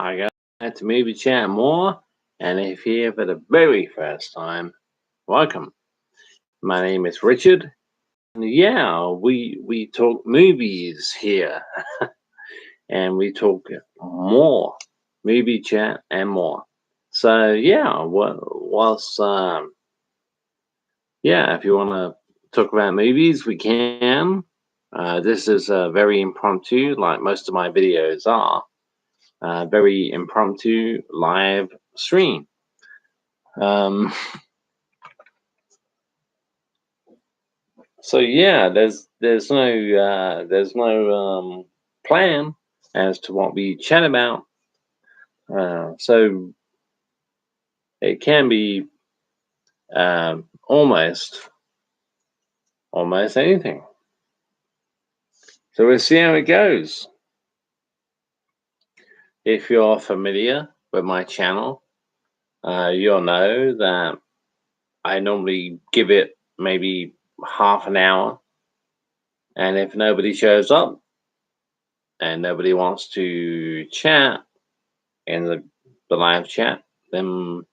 I got to maybe chat more, and if you're here for the very first time, welcome. My name is Richard. And yeah, we talk movies here, and we talk more movie chat and more. So yeah, if you want to talk about movies, we can. This is very impromptu, like most of my videos are. Very impromptu live stream. So yeah, there's no plan as to what we chat about. So it can be almost anything. So we'll see how it goes. If you're familiar with my channel, you'll know that I normally give it maybe half an hour, and if nobody shows up and nobody wants to chat in the live chat, then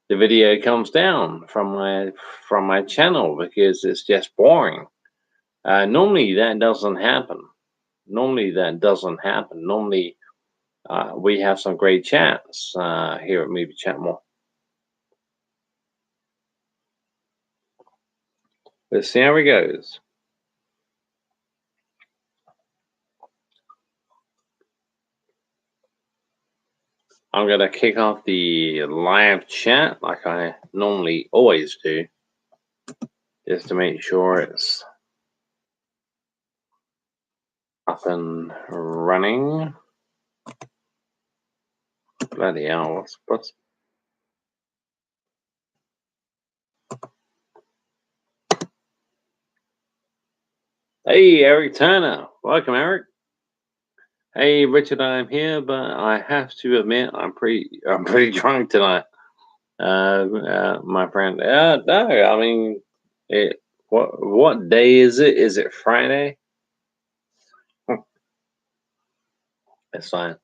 the video comes down from my channel because it's just boring. Normally that doesn't happen. Normally we have some great chats here at Movie Chat More. Let's see how it goes. I'm gonna kick off the live chat like I normally always do, just to make sure it's up and running. Bloody hell, what's Hey, Eric Turner. Welcome, Eric. Hey, Richard, I'm here, but I have to admit I'm pretty drunk tonight. My friend. No, I mean, what day is it? Is it Friday? It's fine.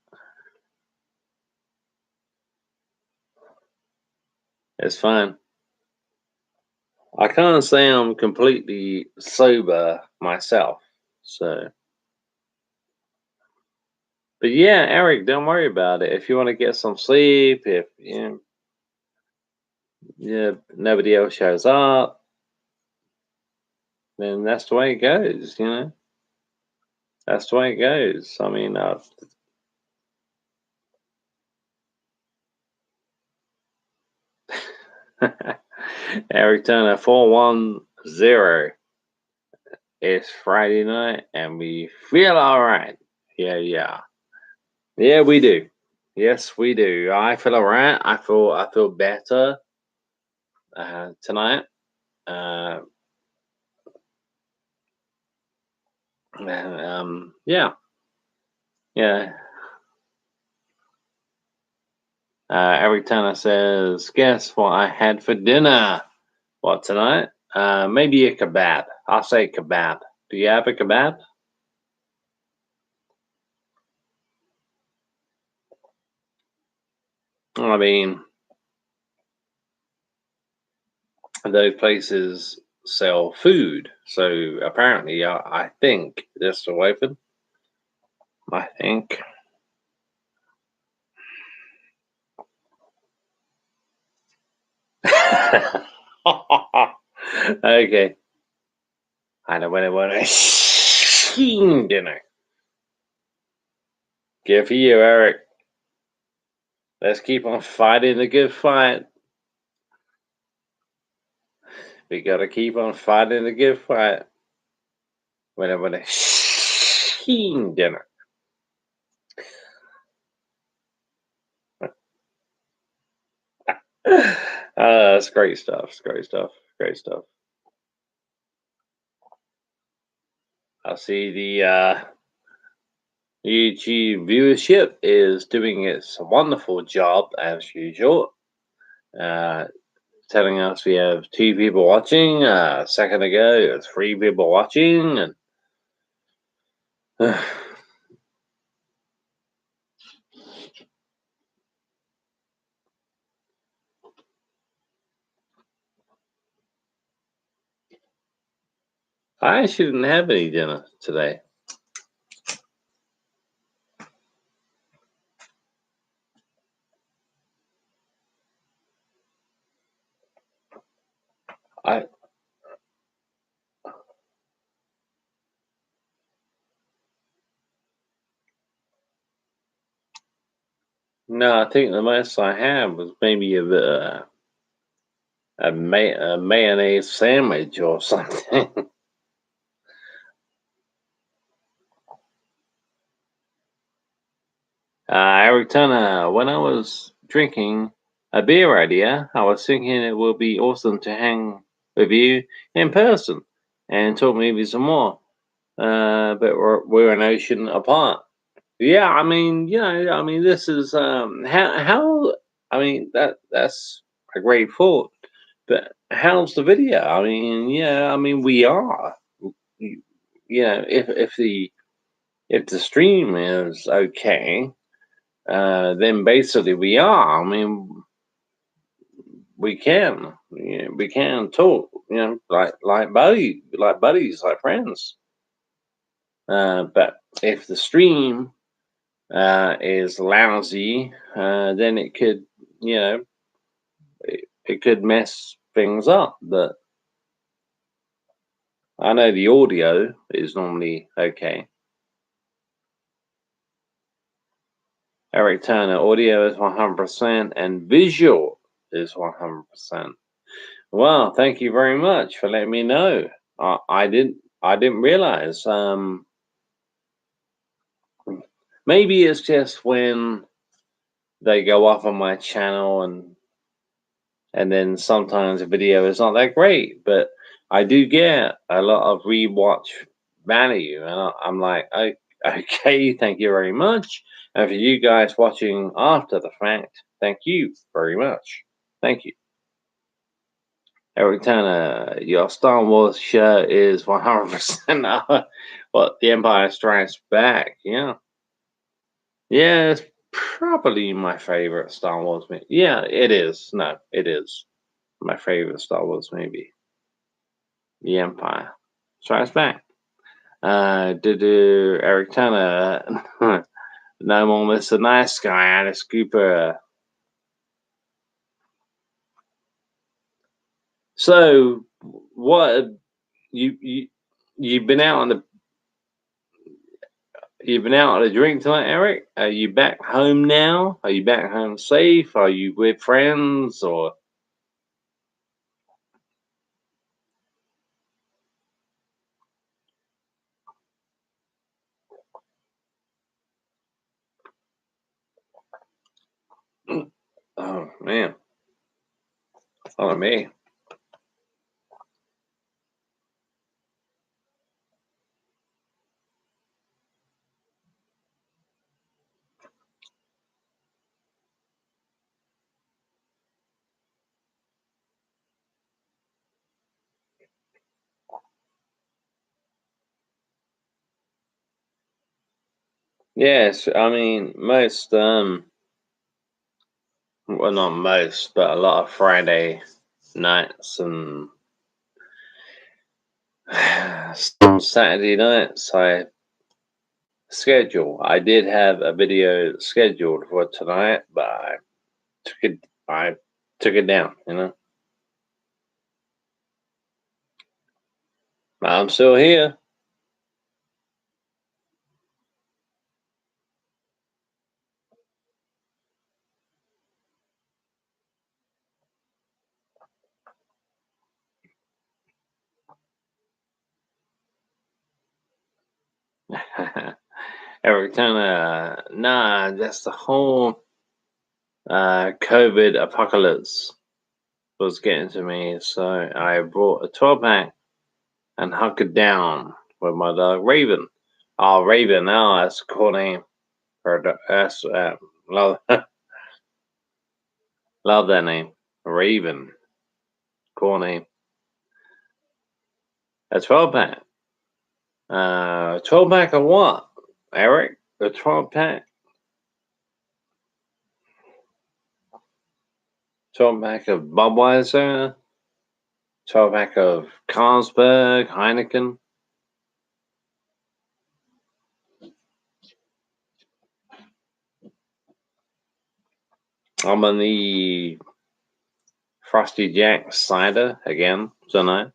It's fine. I can't say I'm completely sober myself, so. But yeah, Eric, don't worry about it. If you want to get some sleep, if nobody else shows up, then that's the way it goes. That's the way it goes. I mean, Eric Turner 410. It's Friday night and we feel all right. Yeah, we do. Yes, we do. I feel all right. I feel better tonight. Yeah. Eric Turner says, "Guess what I had for dinner? What tonight? Maybe a kebab. I'll say kebab. Do you have a kebab?" I mean, those places sell food, so apparently, I think they're still open. I think. Okay. I don't want a dinner. Good for you, Eric. Let's keep on fighting the good fight. We gotta keep on fighting the good fight. When I want a dinner. That's great stuff. It's great stuff. Great stuff. I see the YouTube viewership is doing its wonderful job as usual. Telling us we have 2 people watching. A second ago, it was 3 people watching, and I actually didn't have any dinner today. No, I think the most I had was maybe a mayonnaise sandwich or something. Eric Turner, when I was drinking a beer earlier, I was thinking it would be awesome to hang with you in person and talk maybe some more. But we're an ocean apart. Yeah, I mean, this is how I mean that's a great thought. But how's the video? I mean, yeah, I mean we are. You, if the stream is okay, then basically we are. I mean, we can talk, like buddies, like friends. But if the stream is lousy, then you know, it could mess things up. But I know the audio is normally okay. Eric Turner, audio is 100% and visual is 100%. Well, thank you very much for letting me know. I didn't realize. Maybe it's just when they go off on my channel and then sometimes the video is not that great, but I do get a lot of rewatch value, and I'm like, okay, thank you very much. And for you guys watching after the fact, thank you very much. Thank you. Eric Turner, your Star Wars shirt is 100% what The Empire Strikes Back. Yeah. Yeah, it's probably my favorite Star Wars movie. Yeah, it is. No, it is my favorite Star Wars movie. The Empire Strikes Back. Do Eric Turner. No more Mr. Nice Guy, Alice Cooper. So, what you you've been out on the you've been out on a drink tonight, Eric? Are you back home now? Are you back home safe? Are you with friends or? Oh man, follow me. Yes, I mean most well not most, but a lot of Friday nights and some Saturday nights I did have a video scheduled for tonight, but I took it down, I'm still here. Every time nah, that's the whole COVID apocalypse was getting to me. So I brought a 12-pack and hunkered down with my dog Raven. Oh, Raven, oh, that's a cool name. That's love, love that name, Raven. Cool name. A 12-pack. 12-pack of what, Eric? A 12-pack. 12-pack of Budweiser. 12-pack of Carlsberg, Heineken. I'm on the Frosty Jack cider again tonight.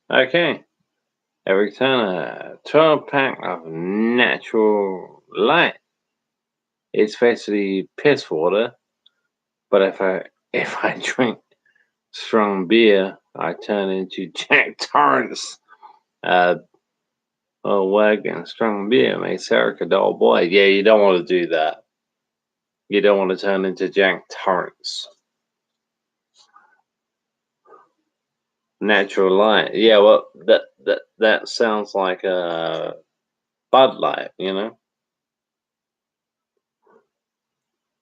Okay. Every time a 12-pack of natural light is basically piss water, but if I drink strong beer, I turn into Jack Torrance. Wagon strong beer makes Eric a dull boy. Yeah, you don't want to do that. You don't want to turn into Jack Torrance. Natural light. Yeah, well, that sounds like a Bud Light,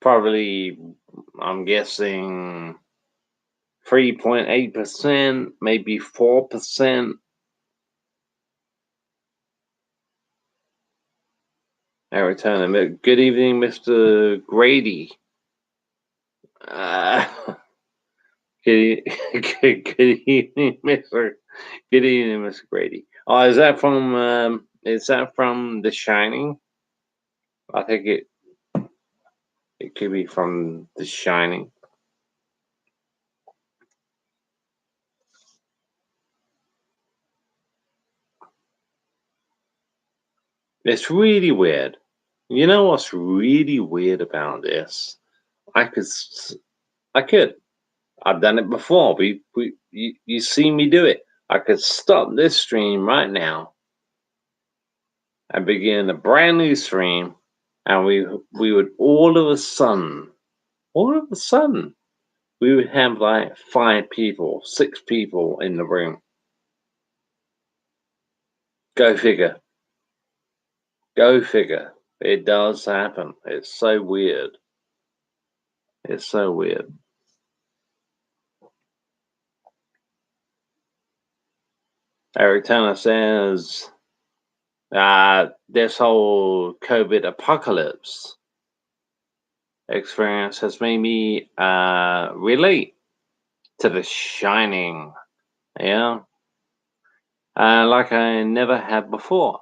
Probably, I'm guessing 3.8%, maybe 4%. I return them. Good evening, Mr. Grady. Uh, good, good evening, Mr. Good evening, Mr. Grady. Oh, is that from The Shining? I think it could be from The Shining. It's really weird. You know what's really weird about this? I could, I could. I've done it before. You see me do it. I could stop this stream right now and begin a brand new stream, and we would all of a sudden, we would have like 5 people, 6 people in the room. Go figure. Go figure. It does happen. It's so weird. It's so weird. Eric Turner says, this whole COVID apocalypse experience has made me relate to The Shining. Yeah. Like I never had before.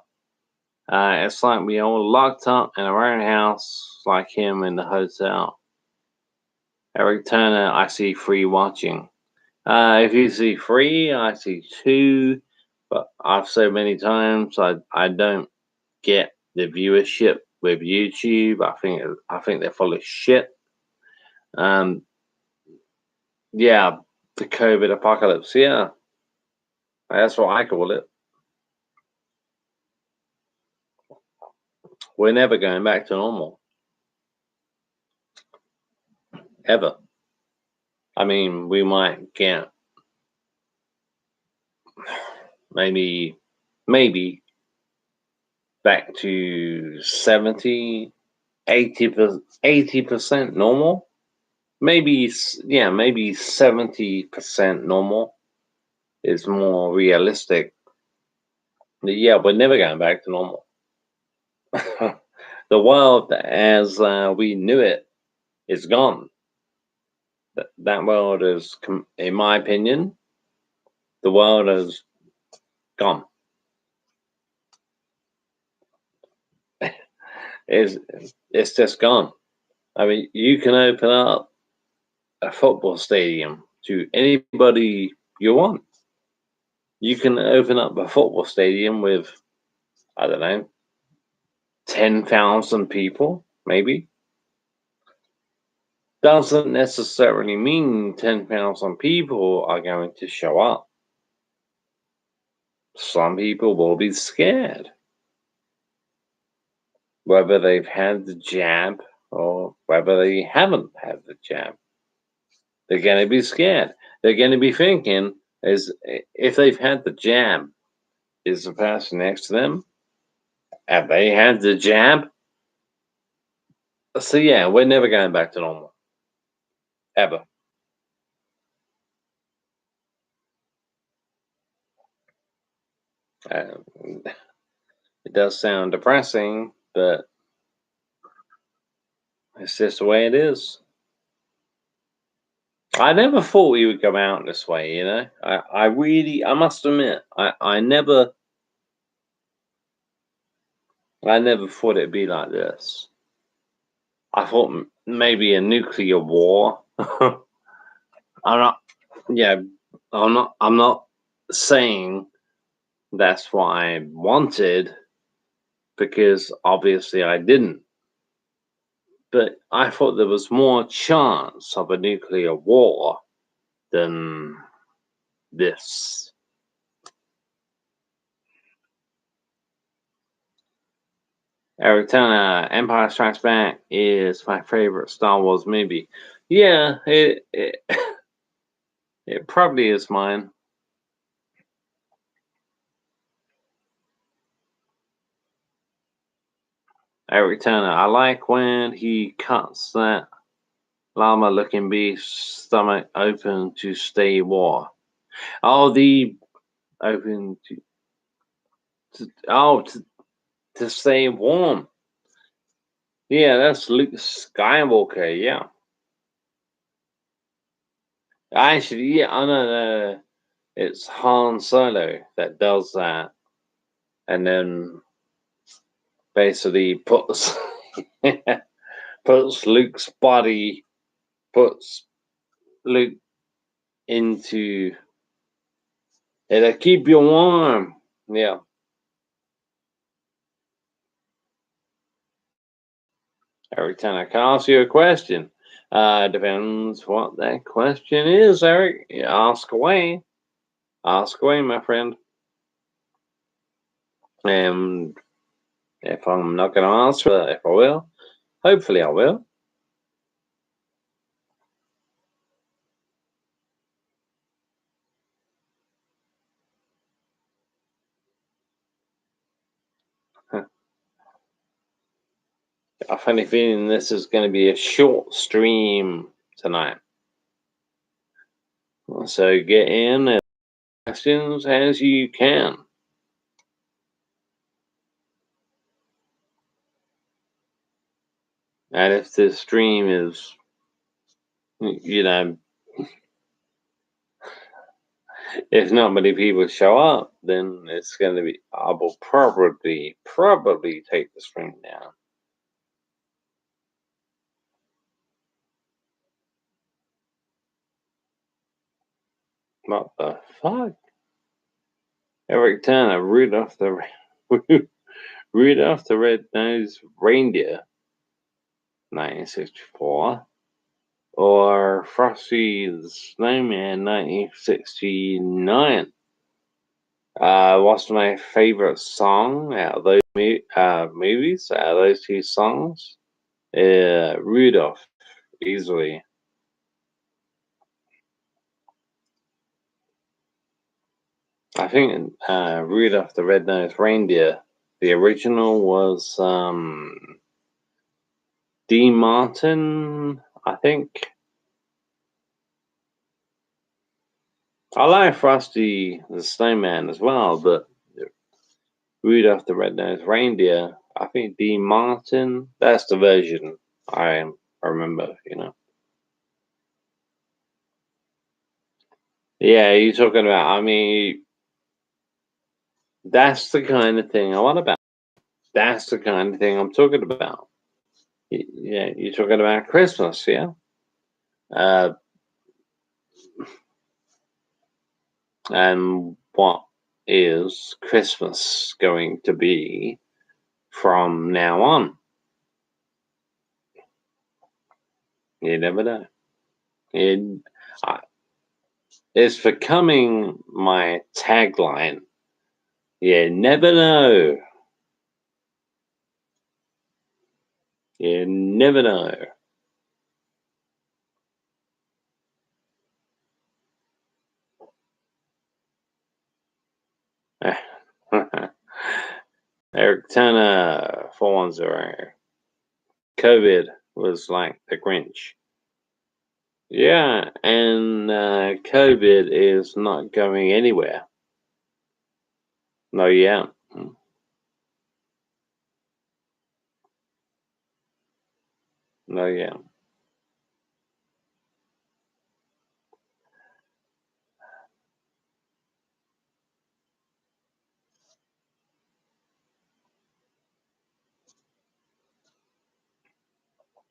It's like we all locked up in our own house, like him in the hotel. Eric Turner, I see 3 watching. If you see 3, I see 2. But I've said many times I don't get the viewership with YouTube. I think they're full of shit. Yeah, the COVID apocalypse. Yeah, that's what I call it. We're never going back to normal, ever. I mean, we might get maybe back to 70, 80% normal. Maybe 70% normal is more realistic. But yeah, we're never going back to normal. The world as we knew it is gone. That world is, in my opinion, the world is gone. It's just gone. I mean, you can open up a football stadium to anybody you want. You can open up a football stadium with, I don't know, 10,000 people, maybe. Doesn't necessarily mean 10,000 people are going to show up. some people will be scared, whether they've had the jab or whether they haven't had the jab. They're going to be scared. They're going to be thinking, if they've had the jab, is the person next to them? Have they had the jab? So yeah, we're never going back to normal. Ever. It does sound depressing, but it's just the way it is. I never thought we would come out this way, you know. I must admit, I never thought it'd be like this. I thought maybe a nuclear war. I'm not, yeah, I'm not saying that's what I wanted, because obviously I didn't. But I thought there was more chance of a nuclear war than this. Eric Turner, Empire Strikes Back is my favorite Star Wars movie. Yeah, it it probably is mine. Eric Turner, I like when he cuts that llama-looking beast's stomach open to stay warm. Oh, the open to stay warm. Yeah, that's Luke Skywalker. Yeah, actually, yeah, I know. It's Han Solo that does that, and then basically puts puts Luke's body, puts Luke into it'll keep you warm. Yeah. Every time I can ask you a question. Depends what that question is, Eric. Ask away. Ask away, my friend. And if I'm not going to answer, if I will, hopefully I will. I have a funny feeling this is going to be a short stream tonight. So get in as questions as you can. And if this stream is, if not many people show up, then it's going to be, I will probably take the stream down. What the fuck? Eric Turner, Rudolph the Red-Nosed Reindeer, 1964, or Frosty the Snowman, 1969. What's my favorite song out of those movies? Out of those two songs, Rudolph, easily. I think Rudolph the Red-Nosed Reindeer, the original was Dean Martin, I think. I like Frosty the Snowman as well, but Rudolph the Red-Nosed Reindeer, I think Dean Martin, that's the version I remember, Yeah, you're talking about, I mean, that's the kind of thing I want about. That's the kind of thing I'm talking about. Yeah, you're talking about Christmas, yeah? And what is Christmas going to be from now on? You never know. It's becoming my tagline You never know. You never know. Eric Turner 410. COVID was like the Grinch. Yeah, and COVID is not going anywhere. No, yeah. No, yeah.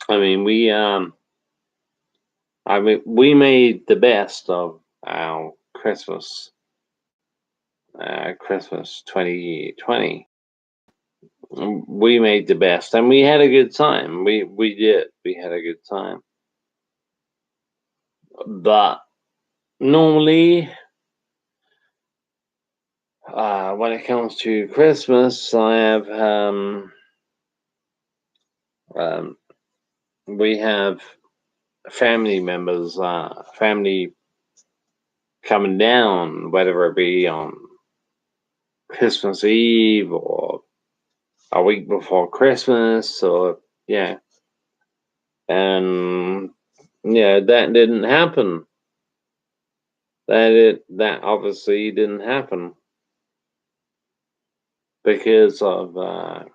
I mean, we made the best of our Christmas 2020. We made the best, and we had a good time. We did. We had a good time. But normally, when it comes to Christmas, I have we have family members, family coming down, whether it be on Christmas Eve or a week before Christmas, or yeah, and yeah, that didn't happen. That obviously didn't happen because of well,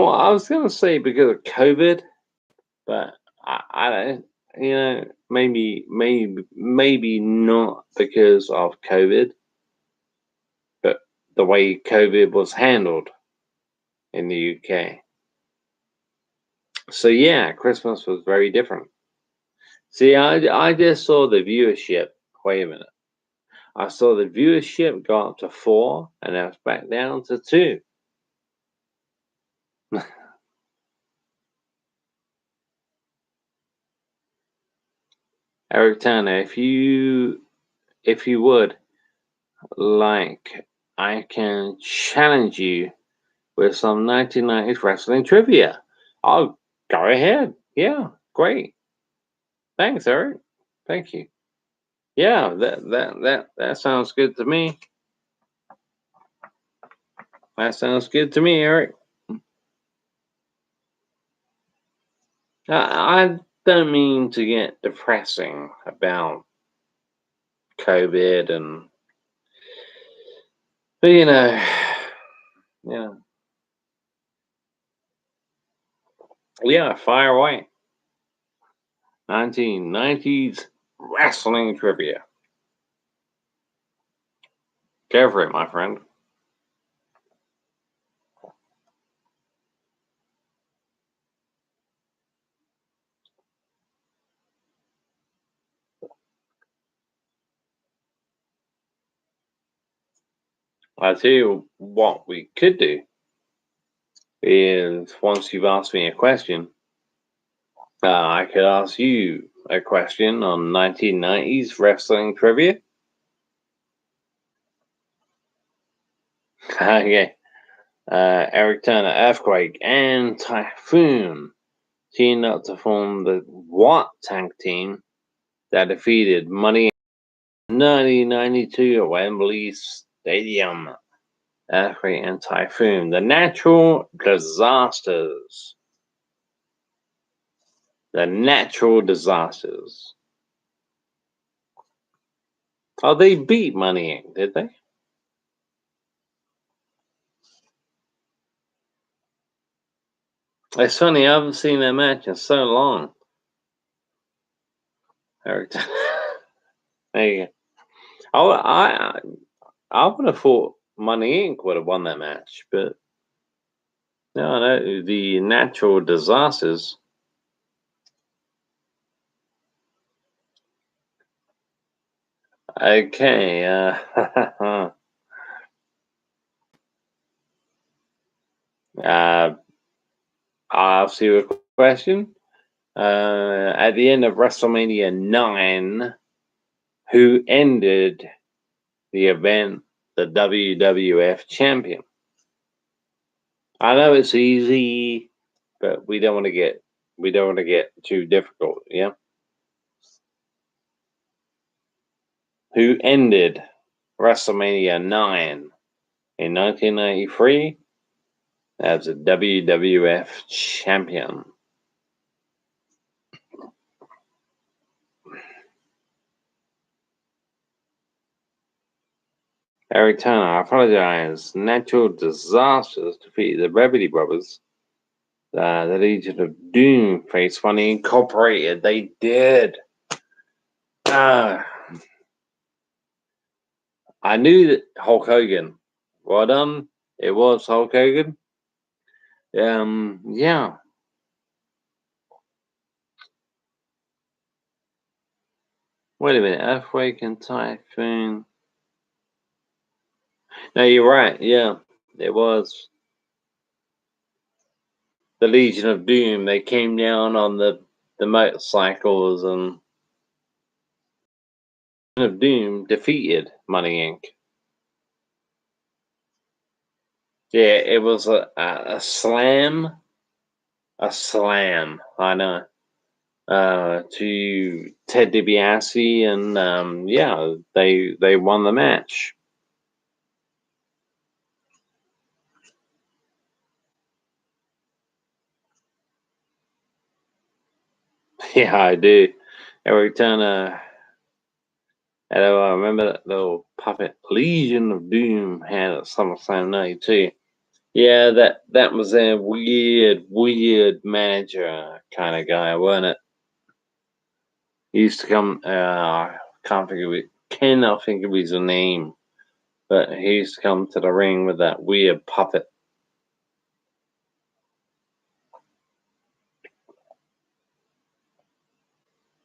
I was gonna say because of COVID, but I don't, maybe not because of COVID, but the way COVID was handled in the UK. So yeah, Christmas was very different. See, I just saw the viewership. Wait a minute. I saw the viewership go up to 4, and now it's back down to 2. Eric Turner, if you would like, I can challenge you with some 1990s wrestling trivia. I'll go ahead. Yeah, great. Thanks, Eric. Thank you. Yeah, that sounds good to me. That sounds good to me, Eric. I don't mean to get depressing about COVID but yeah, yeah, fire away. 1990s wrestling trivia. Go for it, my friend. I'll tell you what we could do is once you've asked me a question, I could ask you a question on 1990s wrestling trivia. Okay. Eric Turner, Earthquake, and Typhoon teamed up to form the what tag team that defeated Money in 1992 at Wembley Stadium? Earthquake and Typhoon, the natural disasters. The natural disasters. Oh, they beat Money Inc., did they? It's funny, I haven't seen that match in so long. Eric, there you go. I would have thought Money Inc. would have won that match, but no, the natural disasters. Okay, I'll ask you a question. At the end of WrestleMania 9, who ended the event the WWF champion? I know it's easy, but we don't want to get too difficult. Yeah. Who ended WrestleMania 9 in 1993 as a WWF champion? Eric Turner, I apologize. Natural disasters defeated the Beverly Brothers. The Legion of Doom faced Funny Incorporated. They did. I knew that Hulk Hogan. Well done. It was Hulk Hogan. Yeah. Wait a minute. Earthquake and Typhoon. No, you're right. Yeah, it was the Legion of Doom. They came down on the motorcycles, and Legion of Doom defeated Money Inc. Yeah, it was a slam. A slam. I know. To Ted DiBiase, and yeah, they won the match. Yeah, I do. Every time I remember that little puppet Legion of Doom had a SummerSlam night too. Yeah, that was a weird manager kind of guy, wasn't it? He used to come. Can't think of it. Cannot think of his name, but he used to come to the ring with that weird puppet.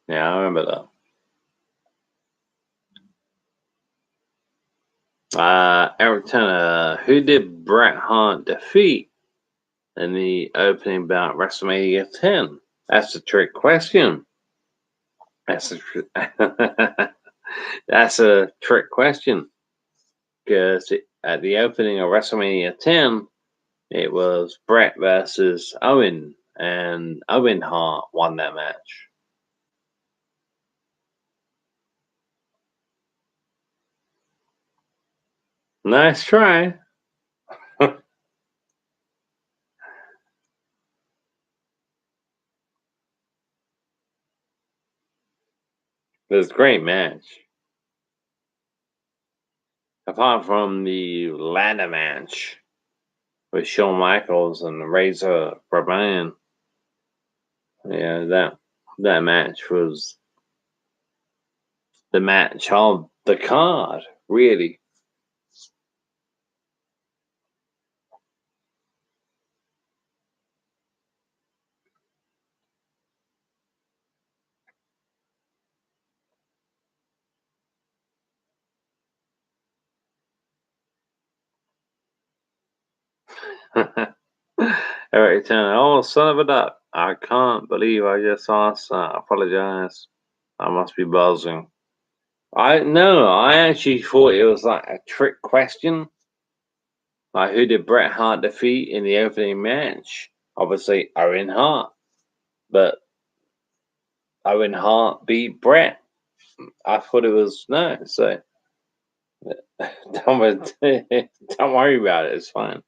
Yeah, I remember that. Eric Turner, who did Bret Hart defeat in the opening bout WrestleMania 10? That's a trick question. That's that's a trick question because at the opening of WrestleMania 10, it was Bret versus Owen, and Owen Hart won that match. Nice try. It was a great match. Apart from the ladder match with Shawn Michaels and Razor Ramon, yeah, that match was the match of the card, really. Eric Turner, oh, son of a duck. I can't believe I just asked that. I apologize. I must be buzzing. I actually thought it was like a trick question. Like, who did Bret Hart defeat in the opening match? Obviously, Owen Hart. But Owen Hart beat Bret. I thought it was no, so don't, don't worry about it. It's fine.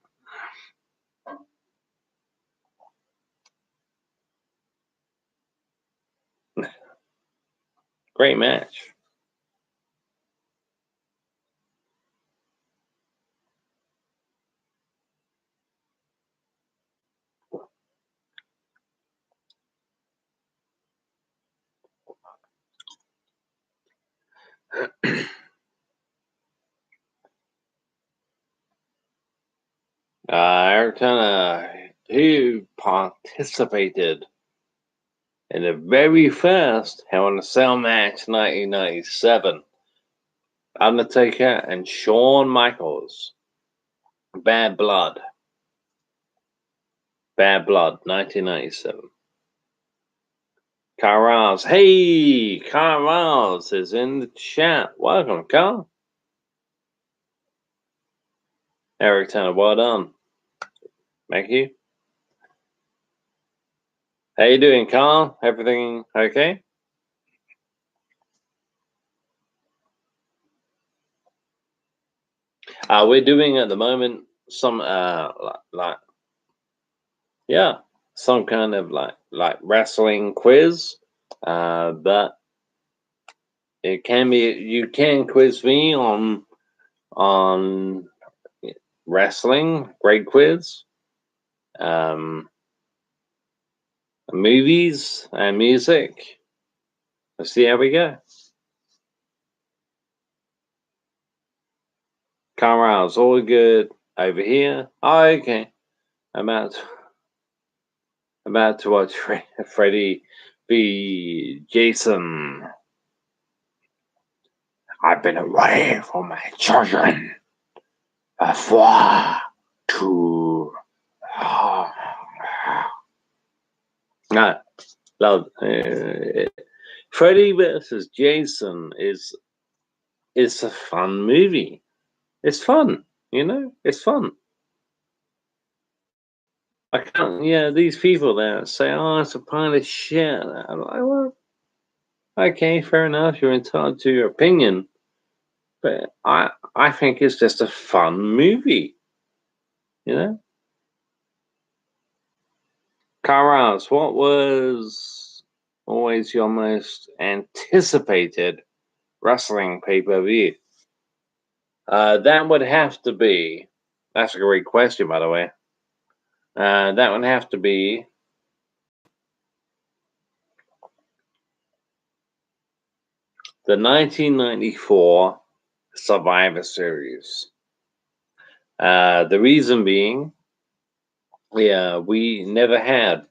Great match. Eric Turner, who participated in the very first Hell in a Cell match 1997. Undertaker and Shawn Michaels. Bad Blood. Bad Blood, 1997. Carl Rouse. Hey, Carl Rouse is in the chat. Welcome, Carl. Eric Tanner, well done. Thank you. How you doing, Carl? Everything okay? We're doing at the moment some some kind of like wrestling quiz. But it can be, you can quiz me on wrestling, great quiz. Movies and music. Let's see how we go. Carl's all good over here. Oh, okay. I'm about to watch Freddy v. Jason. I've been away from my children for too long. No, love. Freddy versus Jason is a fun movie. It's fun, it's fun. I can't, these people that say, oh, it's a pile of shit. I'm like, well, okay, fair enough. You're entitled to your opinion. But I think it's just a fun movie, Carras, what was always your most anticipated wrestling pay-per-view? That would have to be, that's a great question, by the way. That would have to be the 1994 Survivor Series. The reason being, we never had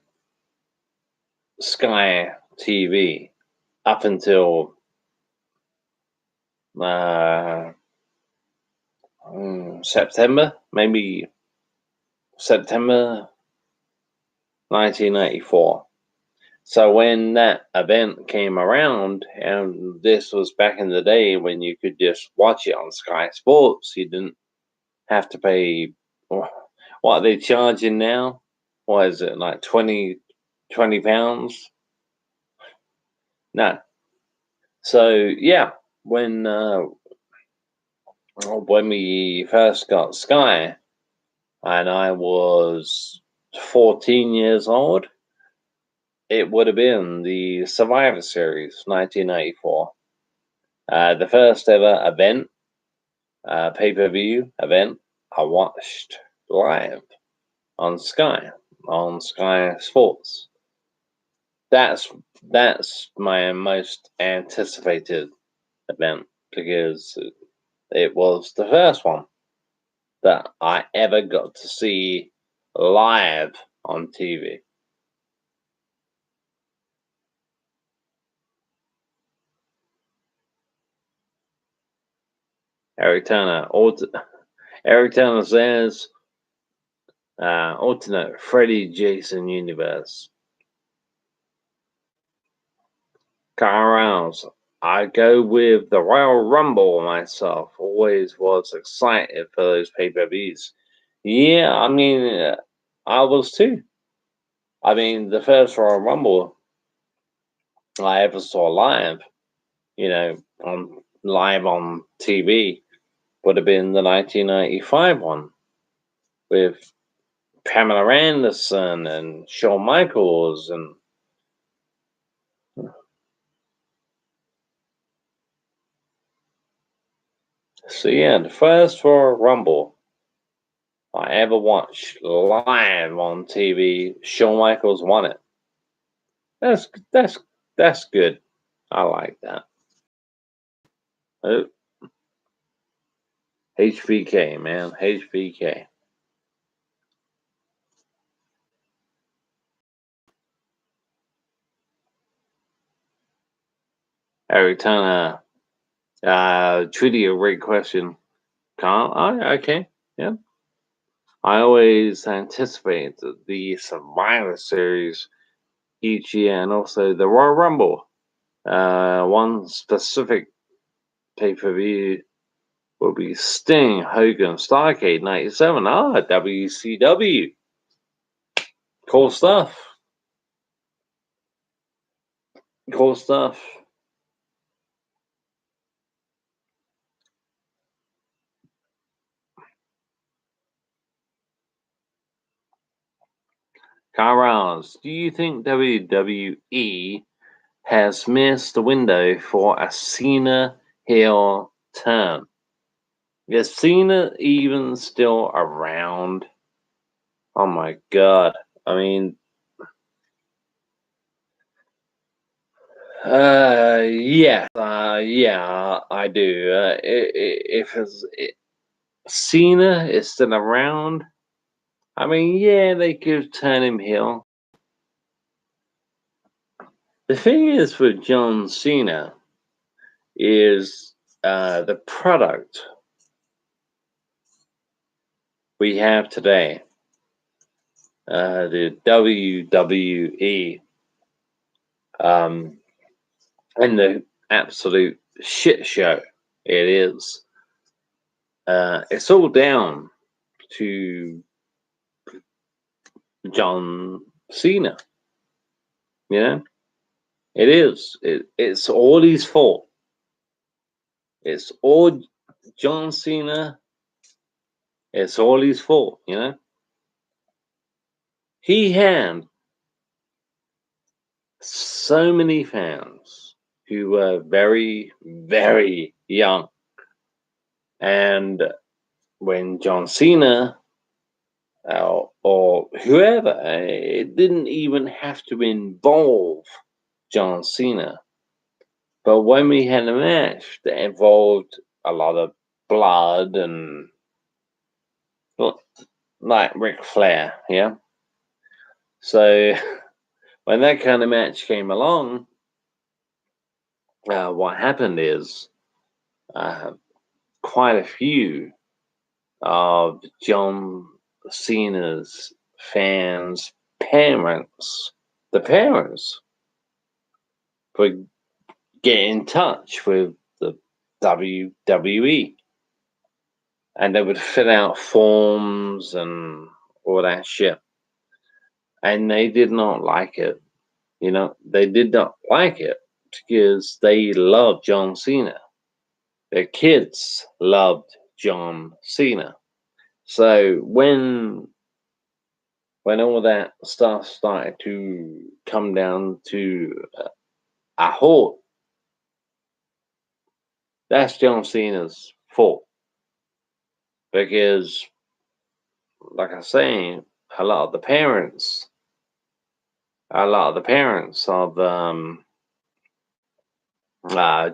Sky TV up until September, maybe September 1994. So when that event came around, and this was back in the day when you could just watch it on Sky Sports, you didn't have to pay. What are they charging now? What is it, like 20 pounds? No. So yeah, when we first got Sky, and I was 14 years old, it would have been the Survivor Series 1994. The first ever event, pay-per-view event, I watched live on Sky Sports. That's my most anticipated event because it was the first one that I ever got to see live on TV. Eric Turner says, alternate Freddy Jason universe. Kyle Rouse, I go with the Royal Rumble myself. Always was excited for those pay-per-views. Yeah, I mean, I was too. I mean, the first Royal Rumble I ever saw live, live on TV, would have been the 1995 one with Pamela Anderson and Shawn Michaels and so yeah, the first Royal Rumble I ever watched live on TV, Shawn Michaels won it. That's good. I like that. Oh, HBK, man, HBK. Eric Turner, Chitty, a great question. Okay, yeah. I always anticipate the Survivor Series each year, and also the Royal Rumble. One specific pay-per-view will be Sting, Hogan, Starrcade, 97. WCW. Cool stuff. Cool stuff. Carras, do you think WWE has missed the window for a Cena heel turn? Is Cena even still around? Oh my god. I mean, yeah, I do. If Cena is still around, I mean, yeah, they could turn him heel. The thing is with John Cena is the product we have today, the WWE, and the absolute shit show it is. It's all down to John Cena. You know, it is. It's all his fault. It's all John Cena. It's all his fault. You know, he had so many fans who were very, very young, and when John Cena or whoever, it didn't even have to involve John Cena. But when we had a match that involved a lot of blood and like Ric Flair, yeah. So when that kind of match came along, what happened is quite a few of John Cena's fans' parents, the parents, would get in touch with the WWE, and they would fill out forms and all that shit. And they did not like it. You know, they did not like it because they loved John Cena. Their kids loved John Cena. So when all that stuff started to come down to a halt, that's John Cena's fault. Because, like I say, a lot of the parents, of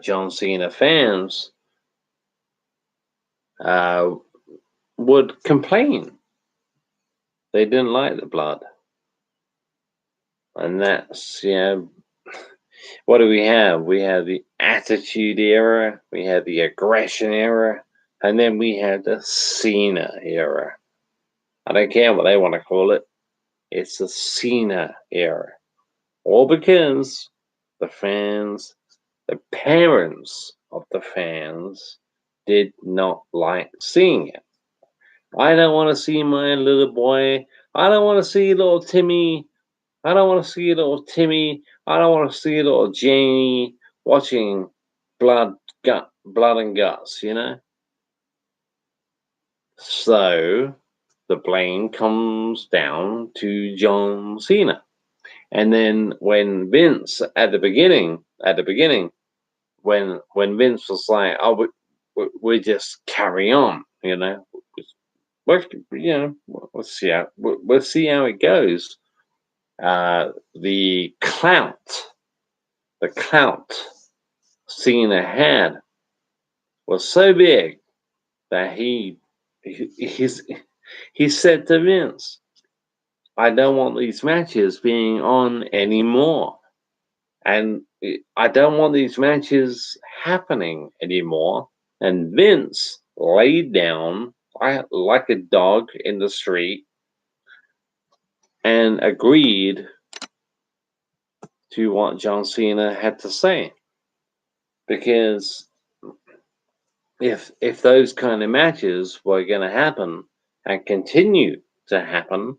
John Cena fans uh, would complain. They didn't like the blood. And that's, what do we have? We have the Attitude Era, we have the Aggression Era, and then we have the Cena Era. I don't care what they want to call it. It's the Cena Era. All because the fans, the parents of the fans, did not like seeing it. I don't want to see my little boy. I don't want to see little Timmy. I don't want to see little Timmy. I don't want to see little Jamie watching blood and guts, you know? So the blame comes down to John Cena. And then when Vince at the beginning, when Vince was like, "Oh, we just carry on," you know, we'll see how it goes. The clout Cena had was so big that he said to Vince, "I don't want these matches being on anymore, and I don't want these matches happening anymore." And Vince laid down like a dog in the street and agreed to what John Cena had to say, because if those kind of matches were going to happen and continue to happen,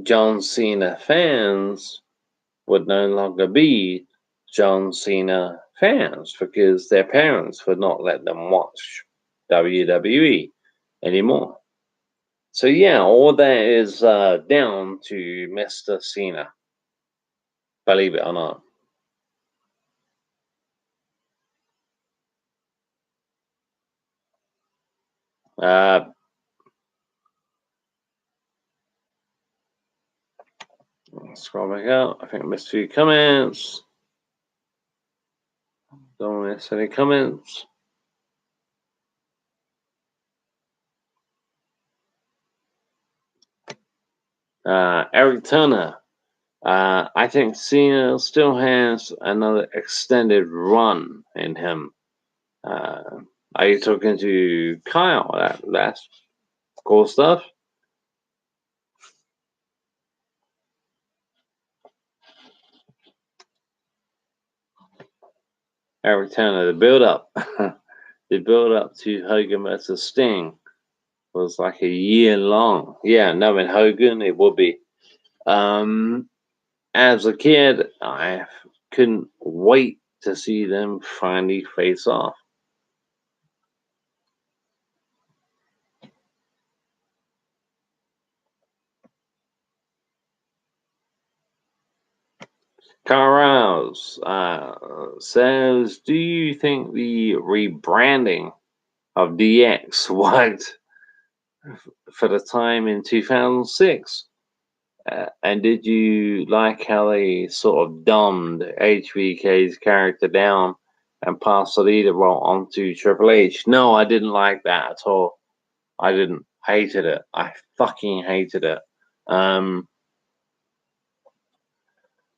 John Cena fans would no longer be John Cena fans because their parents would not let them watch WWE anymore. So yeah, all that is down to Mr. Cena, believe it or not. Uh, Scroll back out. I think I missed a few comments. Don't miss any comments. Eric Turner. I think Cena still has another extended run in him. Are you talking to Kyle? That's cool stuff. Eric Turner, the build up. The build up to Hogan versus Sting was like a year long. Yeah, knowing Hogan, it would be. As a kid, I couldn't wait to see them finally face off. Carrouse says, "Do you think the rebranding of DX worked for the time in 2006? And did you like how they sort of dumbed HBK's character down and passed the leader role onto Triple H?" No, I didn't like that at all. I didn't. Hated it. I fucking hated it. Um,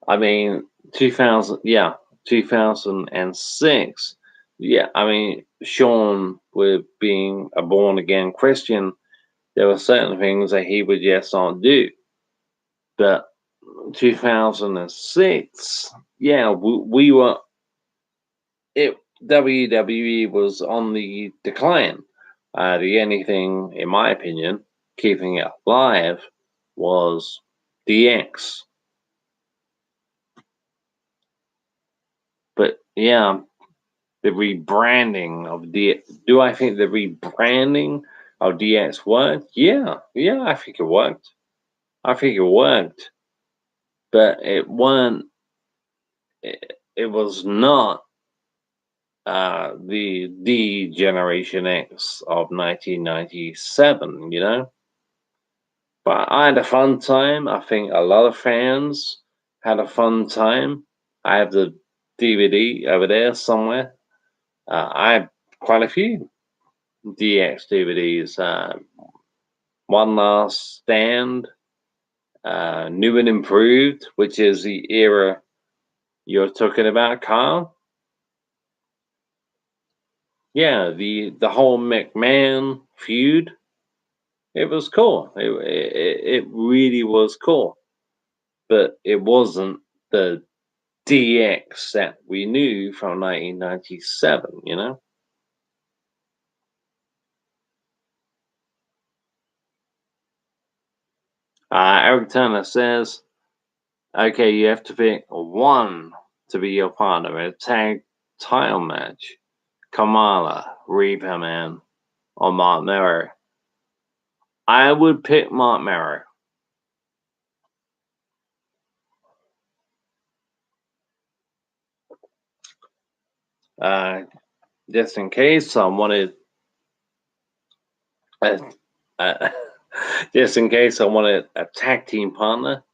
I mean, 2000, yeah, 2006. Yeah, I mean, Sean, with being a born again Christian, there were certain things that he would just not do. But 2006, yeah, we were, it, WWE was on the decline. The only thing, in my opinion, keeping it alive was DX. But yeah, the rebranding of DX. Do I think the rebranding of DX worked? Yeah, yeah, I think it worked. I think it worked, but it weren't. It was not the Generation X of 1997. You know, but I had a fun time. I think a lot of fans had a fun time. I have the DVD over there somewhere. I have quite a few DX DVDs. One Last Stand, New and Improved, which is the era you're talking about, Carl. Yeah, the whole McMahon feud. It was cool. It really was cool, but it wasn't the DX that we knew from 1997. You know. Eric Turner says, "Okay, you have to pick one to be your partner in a tag title match. Kamala, Reaper Man, or Mark Merrow." I would pick Mark Merrow. Uh, just in case I wanted, uh, uh, just in case I wanted a tag team partner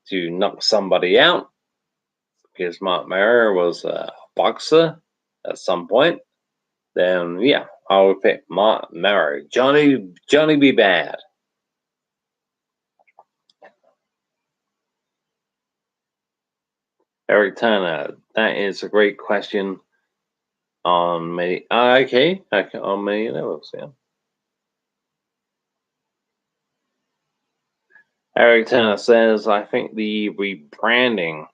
to knock somebody out, because Mark Merrow was a boxer at some point. Then yeah, I would pick Mark Merrow. Johnny be bad. Eric Turner, that is a great question on many. Okay, on many levels. Yeah. Eric Turner says, "I think the rebranding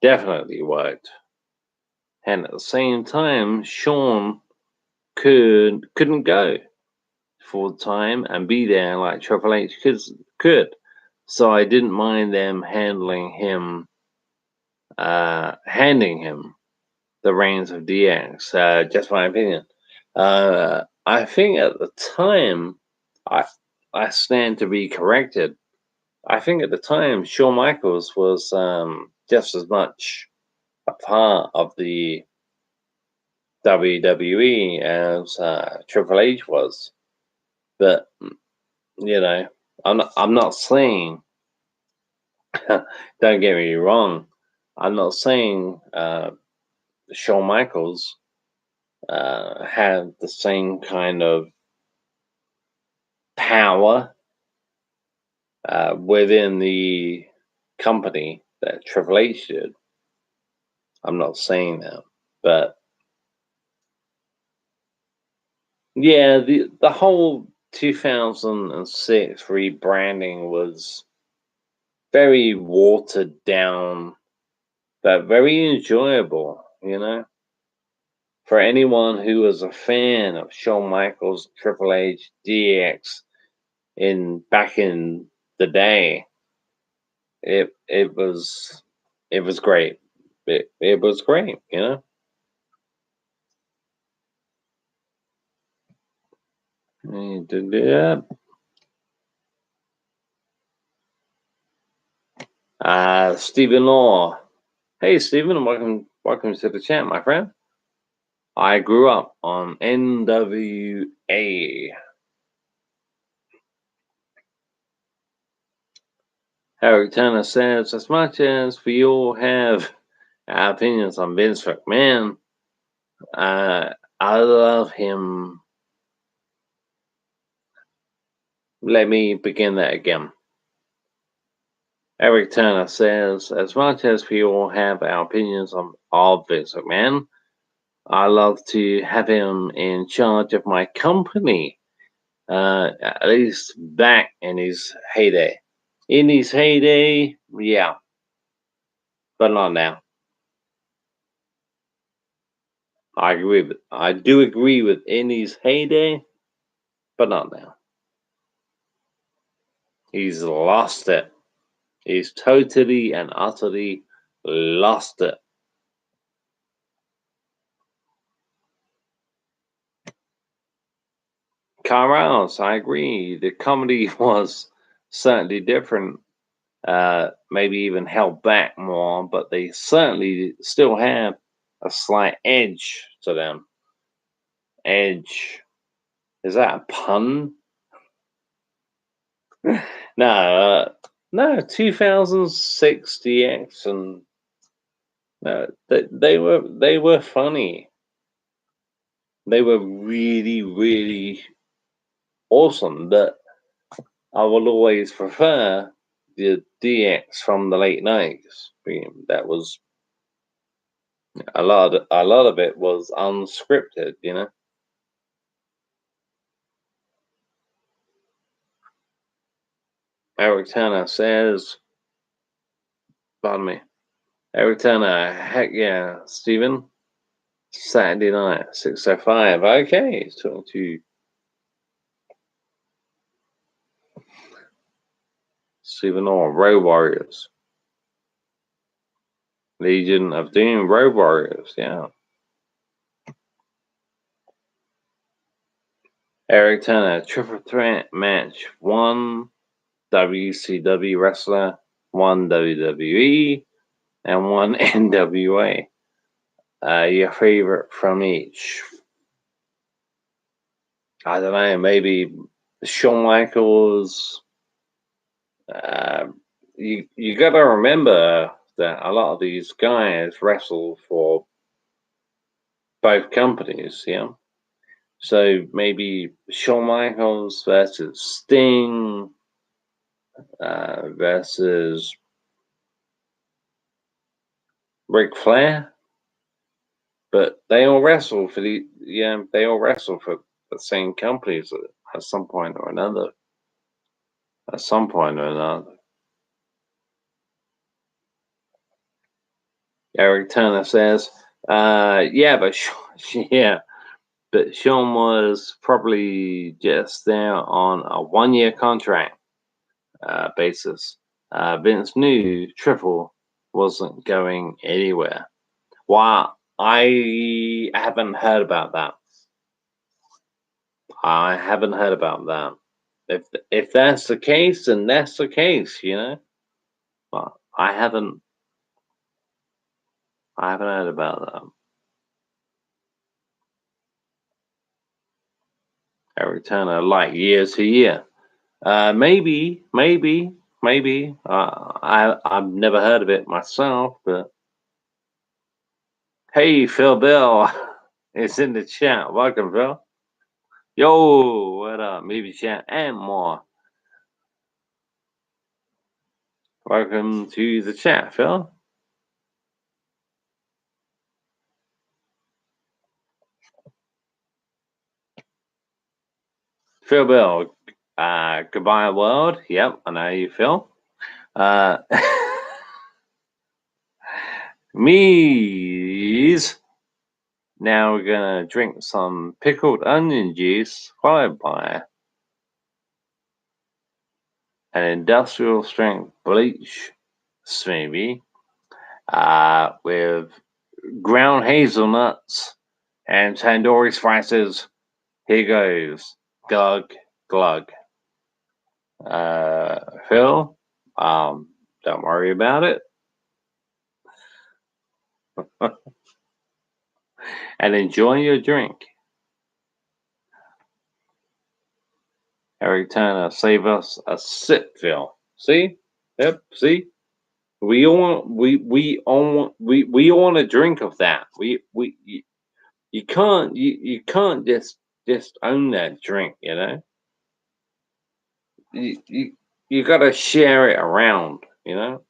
definitely worked. and at the same time, Shawn couldn't go full time and be there like Triple H could. So I didn't mind them handing him the reins of DX. Just my opinion. I think at the time, I I stand to be corrected. I think at the time, Shawn Michaels was just as much a part of the WWE as Triple H was. But you know, I'm not saying. Don't get me wrong. I'm not saying Shawn Michaels had the same kind of power within the company that Triple H did. I'm not saying that, but yeah, the whole 2006 rebranding was very watered down, but very enjoyable. For anyone who was a fan of Shawn Michaels, Triple H, DX back in the day, it was great. It was great. Yeah. Stephen Law. Hey Stephen, welcome to the chat, my friend. I grew up on NWA. Eric Turner says, as much as we all have our opinions on Vince McMahon, I love him. Let me begin that again. Eric Turner says, as much as we all have our opinions on Vince McMahon, I love to have him in charge of my company. At least back in his heyday. In his heyday, yeah, but not now. I do agree with in his heyday, but not now. He's lost it. He's totally and utterly lost it. Carlos, I agree. The comedy was certainly different. Maybe even held back more, but they certainly still have a slight edge to them. Edge. Is that a pun? No, 2006 DX, and they were funny. They were really, really awesome. But I will always prefer the DX from the late nineties. That was a lot of it was unscripted. Eric Turner says, pardon me. Eric Turner, heck yeah, Stephen. Saturday night, 6:05. Okay, he's talking to Stephen Orr, Road Warriors. Legion of Doom, Road Warriors, yeah. Eric Turner, triple threat match. One WCW wrestler, one WWE, and one NWA. Your favorite from each? I don't know, maybe Shawn Michaels. You got to remember that a lot of these guys wrestle for both companies, yeah. So maybe Shawn Michaels versus Sting versus Ric Flair, but they all wrestle for the same companies at some point or another. At some point or another. Eric Turner says, Yeah, but yeah, but Sean was probably just there on a 1-year contract basis. Vince knew Triple wasn't going anywhere. Well, I haven't heard about that. I haven't heard about that. If that's the case, then that's the case, you know. But I haven't heard about that. Eric Turner, like year to year. Maybe. I've never heard of it myself, but hey, Phil Bill, it's in the chat. Welcome, Phil. Yo, what up, movie chat and more. Welcome to the chat, Phil. Phil Bill, goodbye world. Yep, I know you, Phil. Me's. Now we're gonna drink some pickled onion juice, followed by an industrial strength bleach smoothie with ground hazelnuts and tandoori spices. Here goes. Glug, glug. Phil, don't worry about it. And enjoy your drink. Eric Turner, save us a sip, Phil. See? Yep, see? We all want a drink of that. You can't just own that drink, you know? You gotta share it around, you know?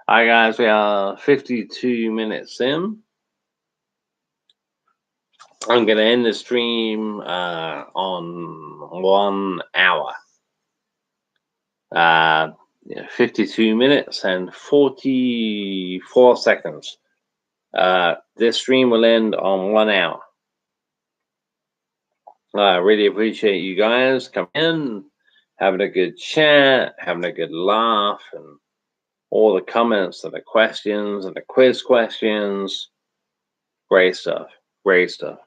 Alright guys, we are 52 minutes in. I'm gonna end the stream on 1 hour. 52 minutes and 44 seconds. This stream will end on 1 hour. I really appreciate you guys coming in, having a good chat, having a good laugh, and all the comments and the questions and the quiz questions. Great stuff. Great stuff.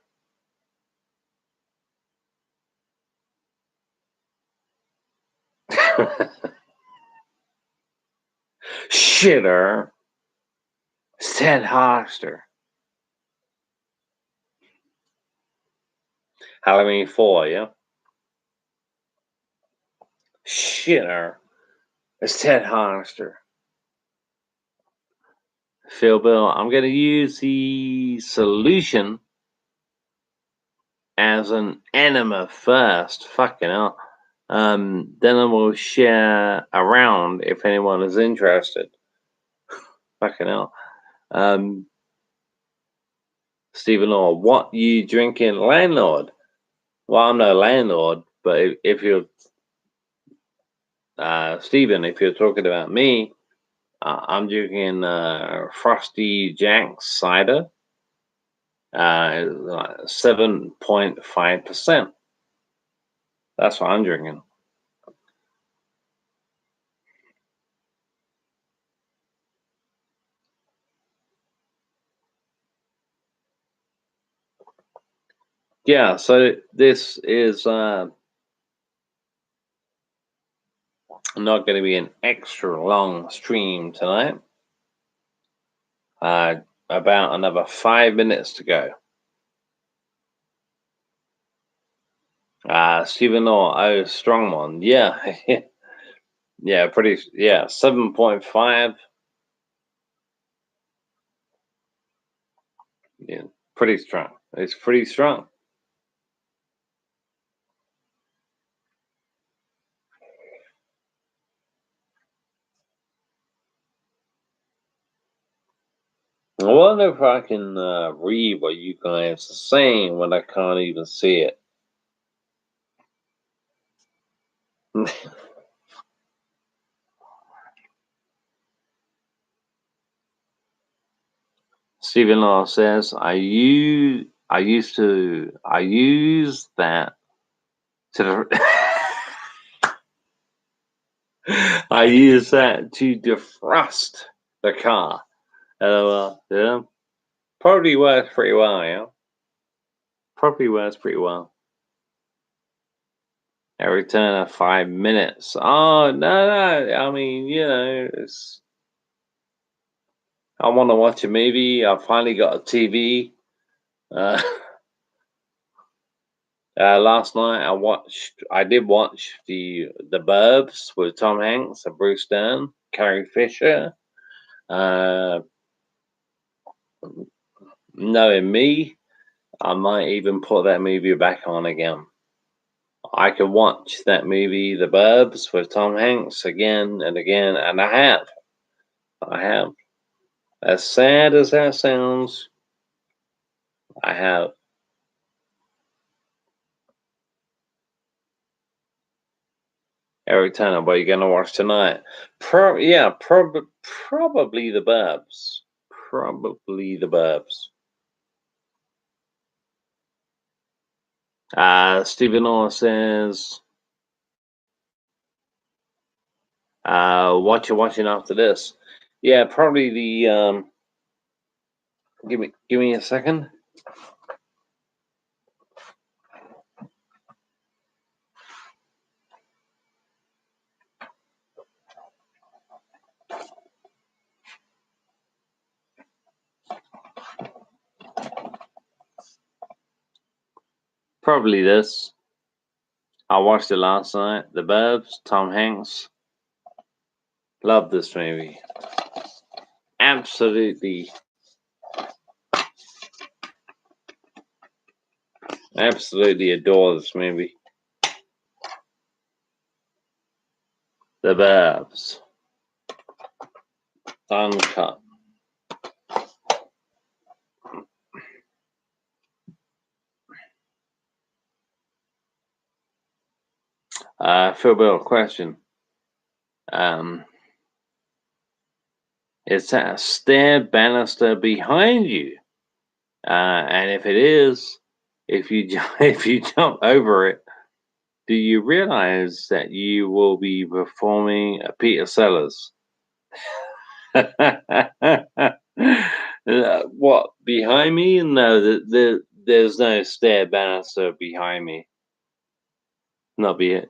Shitter. Ted Hoster. Halloween 4, yeah? Shitter. It's Ted Hoster. Phil Bill, I'm going to use the solution as an enema first. Fucking hell. Then I will share around if anyone is interested. Fucking hell. Stephen Law, what you drinking, landlord? Well, I'm no landlord, but if you're Stephen, if you're talking about me, I'm drinking Frosty Jack's cider, 7.5%. That's what I'm drinking. Yeah, so this is not going to be an extra long stream tonight. About another 5 minutes to go. Stephen Law, strong one. Yeah. Yeah, 7.5. Yeah, pretty strong. It's pretty strong. I wonder if I can read what you guys are saying when I can't even see it. Stephen Law says, I use that to the I use that to defrost the car. Yeah. Probably works pretty well, yeah. Probably works pretty well. Every turn of 5 minutes. Oh no, I mean, I want to watch a movie. I finally got a TV. Uh, last night I did watch the Burbs with Tom Hanks and Bruce Dern, Carrie Fisher. Knowing me, I might even put that movie back on again. I could watch that movie, The Burbs, with Tom Hanks again and again, and I have. I have. As sad as that sounds, I have. Every time, what are you gonna watch tonight? Probably The Burbs. Probably The Burbs. Stephen Orr says, what you watching after this? Yeah, probably the give me a second. Probably this. I watched it last night. The Burbs, Tom Hanks. Love this movie. Absolutely adore this movie. The Burbs. Uncut. Phil Bill, question. Is that a stair banister behind you? And if it is, if you jump over it, do you realize that you will be performing a Peter Sellers? What, behind me? No, there's no stair banister behind me. Not be it.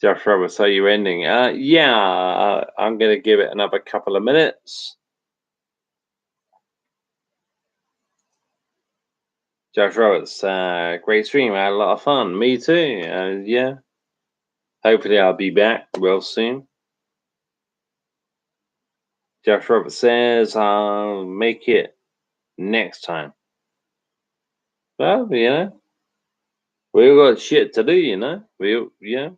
Josh Roberts, so you're ending. Yeah, I'm going to give it another couple of minutes. Josh Roberts, great stream. I had a lot of fun. Me too. Yeah. Hopefully I'll be back real soon. Josh Roberts says I'll make it next time. Well, we all got shit to do, yeah.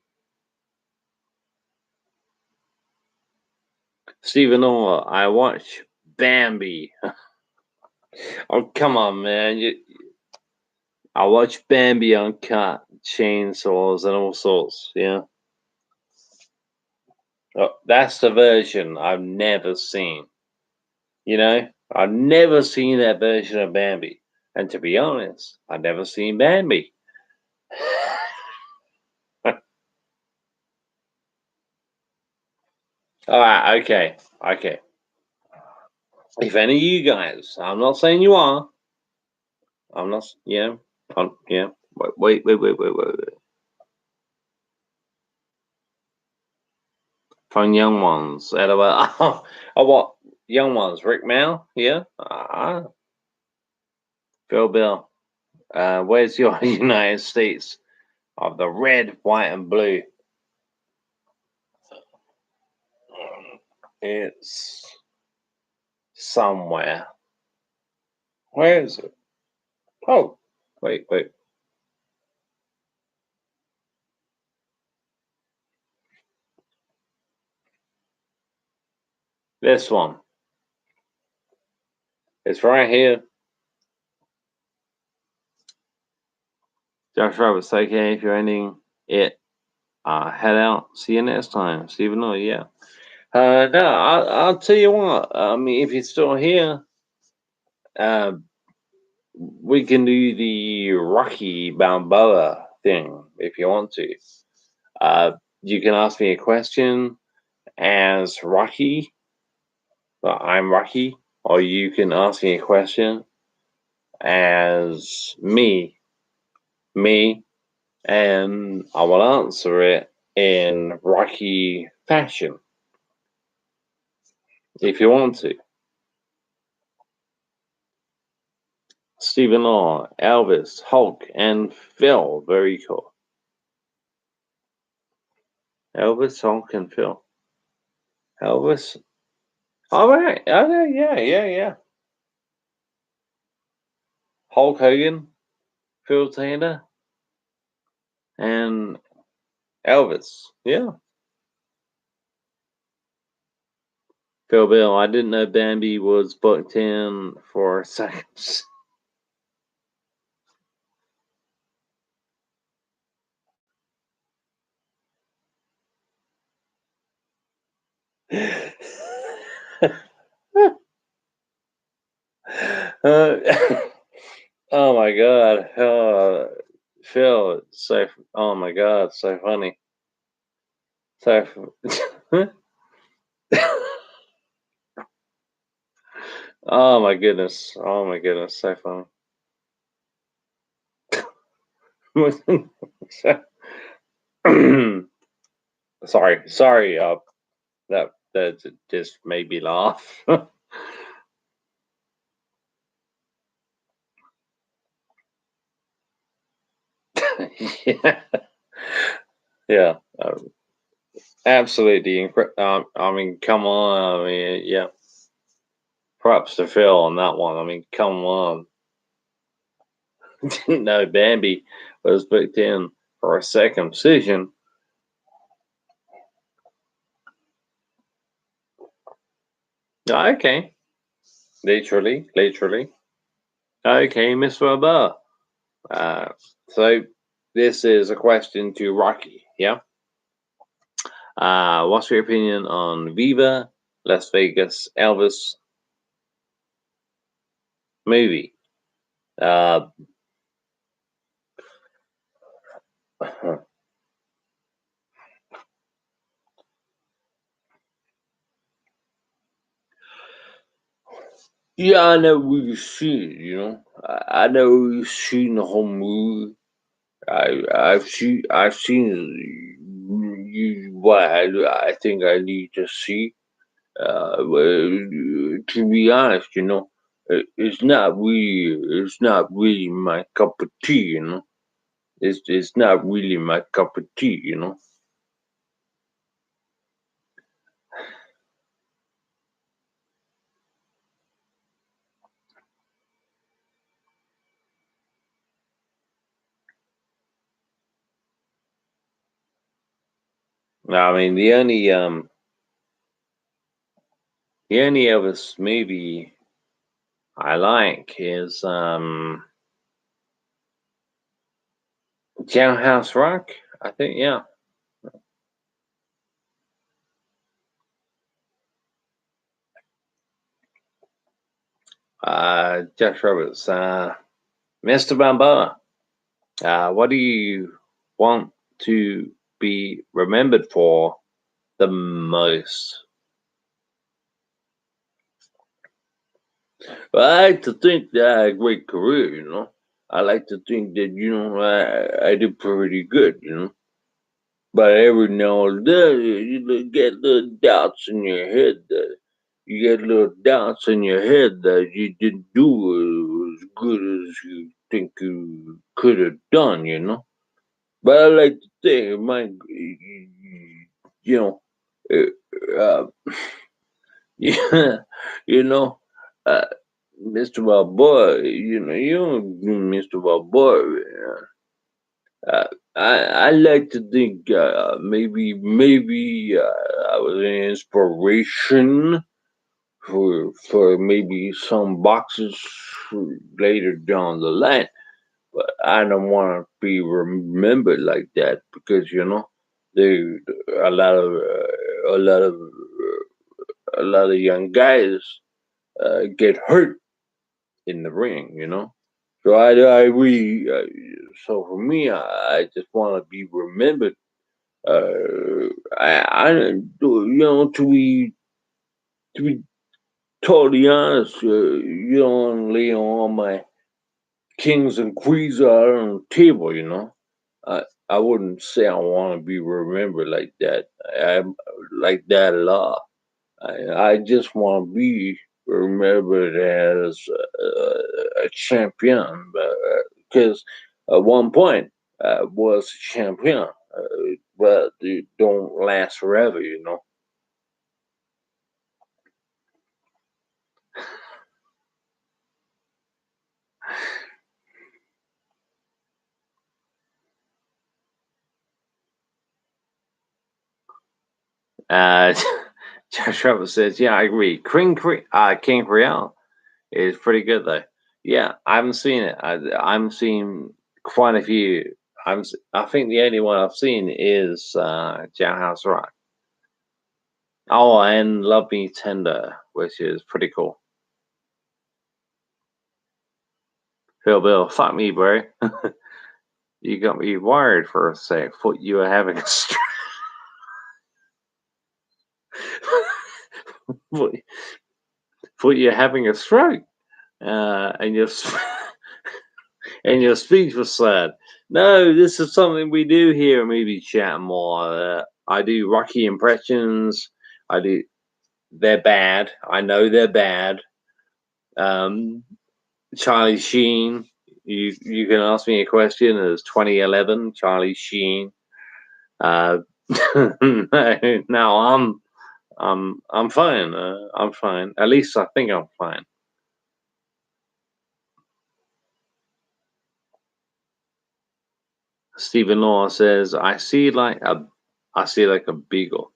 Stephen Orr, I watch Bambi. Oh, come on, man. I watch Bambi uncut, chainsaws and all sorts, yeah. Oh, that's the version I've never seen. I've never seen that version of Bambi. And to be honest, I've never seen Bambi. All right, okay. If any of you guys, I'm not saying you are. I'm not, yeah. Wait. From Young Ones. Oh, what? Young Ones. Rick Mal? Yeah. Phil Bill. Where's your United States of the red, white, and blue? It's somewhere. Where is it? Oh, wait. This one. It's right here. Josh Roberts, okay, if you're ending it Head out. See you next time, Stephen. Oh, yeah. No, I'll tell you what. I mean, if you're still here, uh, we can do the Rocky Balboa thing if you want to. Uh, you can ask me a question as Rocky. Well, I'm Rocky, or you can ask me a question as me, and I will answer it in Rocky fashion if you want to. Stephen Law, Elvis, Hulk, and Phil. Very cool. Elvis, Hulk, and Phil. Elvis. All right. Okay. Yeah. Yeah. Yeah. Hulk Hogan, Phil Taylor, and Elvis. Yeah. Phil Bill. I didn't know Bambi was booked in for seconds. uh, oh my god. Phil, so oh my god, so funny. So oh my goodness. Oh my goodness, so funny. sorry, that just made me laugh. Yeah, yeah, absolutely. I mean, come on. I mean, yeah, props to Phil on that one. I mean, come on. Didn't know Bambi was booked in for a circumcision. Okay, literally. Okay, Miss Weber. So this is a question to Rocky. Yeah. What's your opinion on Viva Las Vegas Elvis movie? Uh, yeah, I know we've seen it. I know we've seen the whole movie. I've seen what I think I need to see. Well, to be honest, it's not really my cup of tea. It's not really my cup of tea. I mean, the only Elvis movie I like is Jailhouse Rock. I think, yeah. Josh Roberts, Mr. Bambaa. What do you want to be remembered for the most? Well, I like to think that I had a great career. I like to think that, I did pretty good. But every now and then, get little doubts in your head that you get little doubts in your head that you didn't do as good as you think you could have done. But I like to think, you know, uh, yeah, you know, uh, Mr. Balboa, Mr. Balboa. Uh, I like to think maybe I was an inspiration for maybe some boxes later down the line, but I don't want to be remembered like that because dude, a lot of a lot of a lot of young guys get hurt in the ring, you know. So I really, so for me, I just want to be remembered. You know, to be totally honest, you don't lay on my kings and queens out on the table, you know. I wouldn't say I want to be remembered like that. I'm like that a lot. I just want to be remembered as a champion because at one point I was a champion, but it don't last forever, you know. Uh, Josh Roberts says, "Yeah, I agree. King Creole is pretty good though. Yeah, I haven't seen it. I'm seeing quite a few. I think the only one I've seen is Jailhouse Rock. Oh, and Love Me Tender, which is pretty cool. Phil Bill, fuck me, bro. You got me wired for a sec. Thought you were having a stroke. thought, thought you were having a stroke. And your and your speech was sad. No, this is something we do here. Maybe chat more. I do Rocky impressions. I do. They're bad. I know they're bad. Um, Charlie Sheen. You can ask me a question. It's 2011. Charlie Sheen. Uh, no, I'm fine. I'm fine. At least I think I'm fine. Stephen Law says, I see like a beagle.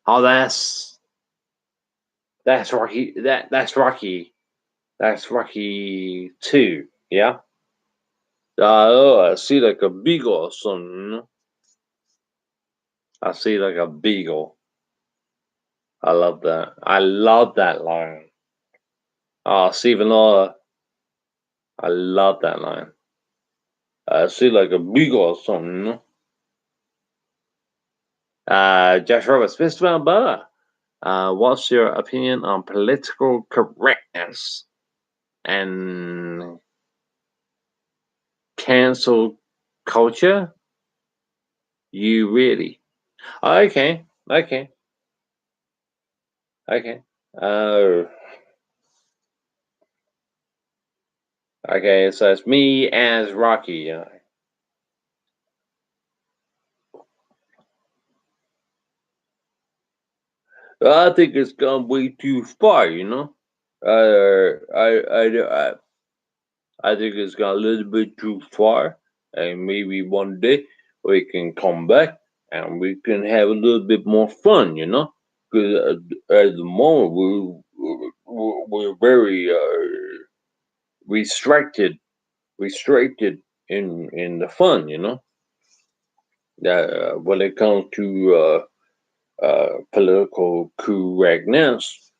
Oh, that's Rocky. That's Rocky. That's Rocky 2. Yeah. Oh, I see like a beagle or something. You know? I see like a beagle. I love that. I love that line. Oh, Stephen Law. I love that line. I see like a beagle or something. You know? Josh Roberts, Mr. Malbara. What's your opinion on political correctness and cancel culture? You really? Okay, okay, okay. Oh, okay. So it's me as Rocky. I think it's gone way too far. You know. I think it's gone a little bit too far, and maybe one day we can come back and we can have a little bit more fun. You know, because at the moment we're very restricted in the fun, you know. When it comes to political correctness,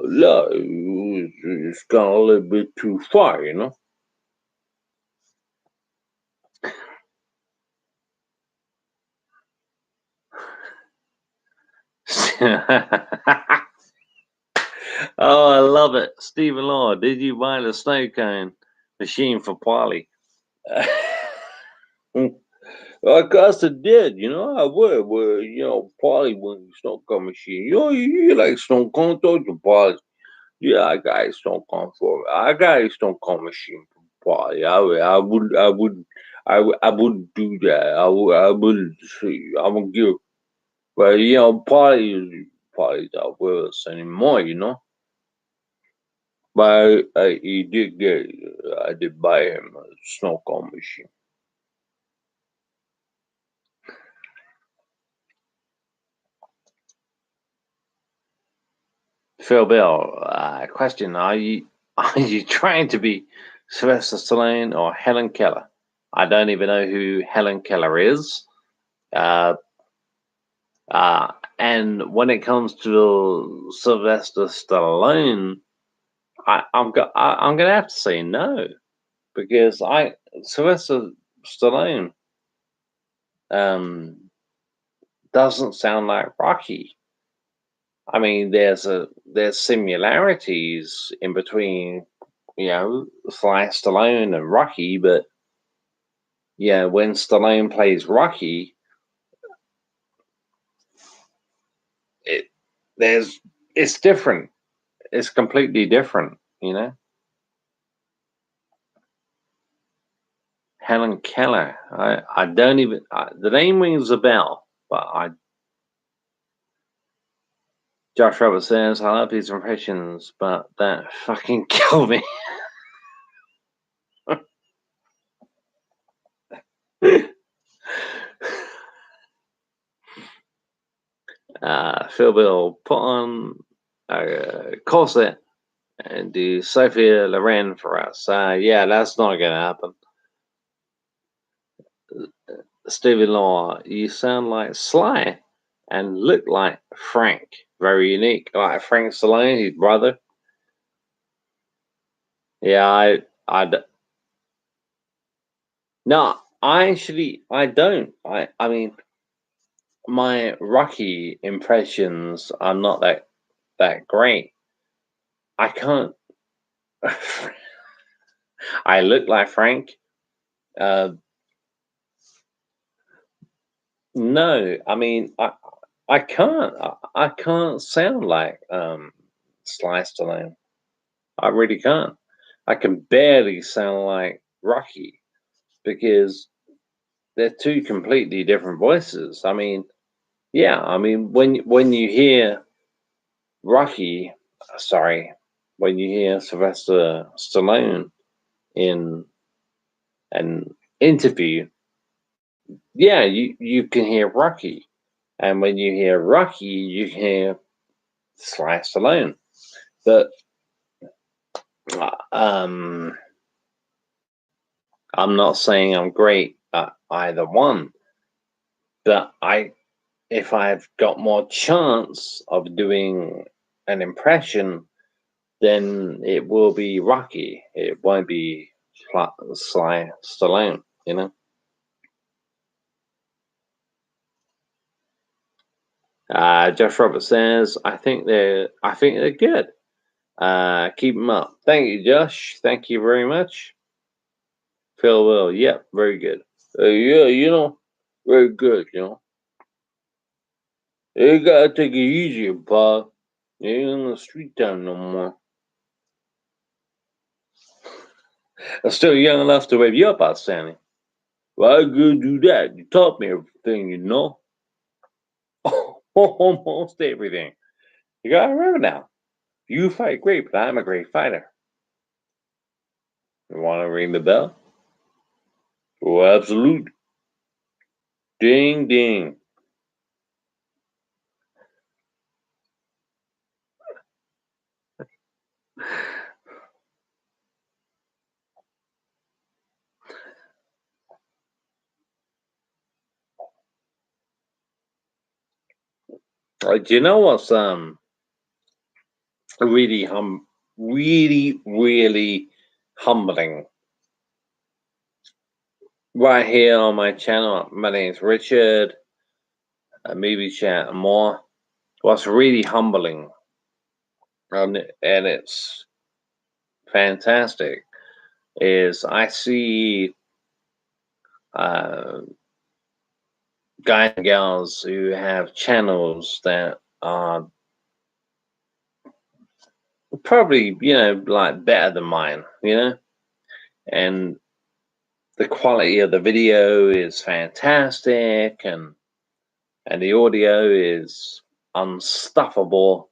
look, it's gone a little bit too far, you know. Oh, I love it, Stephen Law. Did you buy the snow cone machine for Polly? Well, of course I did. You know, I would. Well, you know, Polly when snow cone machine. You know, you like snow cone, don't you, Polly? Yeah, I got a stone cold for. I got a stone cold machine for party. I wouldn't do that. I wouldn't see. I would give, but you know, parties not with us anymore. You know, but he did get. I did buy him a snow cone machine. Phil Bill, question: are you trying to be Sylvester Stallone or Helen Keller? I don't even know who Helen Keller is. Uh, And when it comes to Sylvester Stallone, I'm gonna have to say no, because Sylvester Stallone doesn't sound like Rocky. I mean, there's similarities in between, Sly Stallone and Rocky, but yeah, when Stallone plays Rocky, it there's it's different. It's completely different, Helen Keller. I don't even the name rings a bell, but Josh Roberts says I love these impressions, but that fucking killed me. Phil Bill, put on a corset and do Sophia Loren for us. Yeah, that's not gonna happen. Stephen Law, you sound like Sly and look like Frank. Very unique, like Frank Stallone, his brother. Yeah, no, I don't. I mean, my Rocky impressions are not that great. I can't. I look like Frank. No, I mean, I can't. I can't sound like Sly Stallone. I really can't. I can barely sound like Rocky because they're two completely different voices. I mean, yeah, I mean when you hear Rocky, sorry, when you hear Sylvester Stallone in an interview, yeah, you can hear Rocky, and when you hear Rocky, you hear Sly Stallone. But um, I'm not saying I'm great at either one, but if I've got more chance of doing an impression, then it will be Rocky. It won't be Sly Stallone. Josh Roberts says, I think they're good. Keep them up. Thank you, Josh. Thank you very much. Phil Will, yeah, very good. Yeah, very good. You gotta take it easy, Bob. You ain't on the street time no more. I'm still young enough to wave you up, outstanding. Well, I could do that. You taught me everything. Almost everything. You gotta remember now. You fight great, but I'm a great fighter. You wanna ring the bell? Oh, absolutely. Ding, ding. Do you know what's really really humbling? Right here on my channel, my name's Richard. Maybe chat and more. What's really humbling, and it's fantastic, is I see uh, guys and gals who have channels that are probably like better than mine, and the quality of the video is fantastic, and the audio is unstuffable.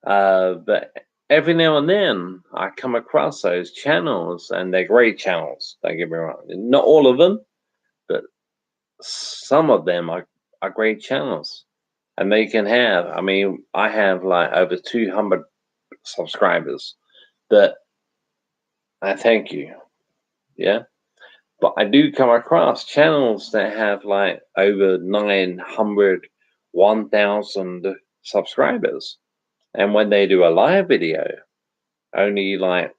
But every now and then I come across those channels, and they're great channels. Don't get me wrong, not all of them, but some of them are great channels, and they can have. I mean, I have like over 200 subscribers, but I thank you. Yeah, But I do come across channels that have like over 900, 1,000 subscribers. And when they do a live video, only like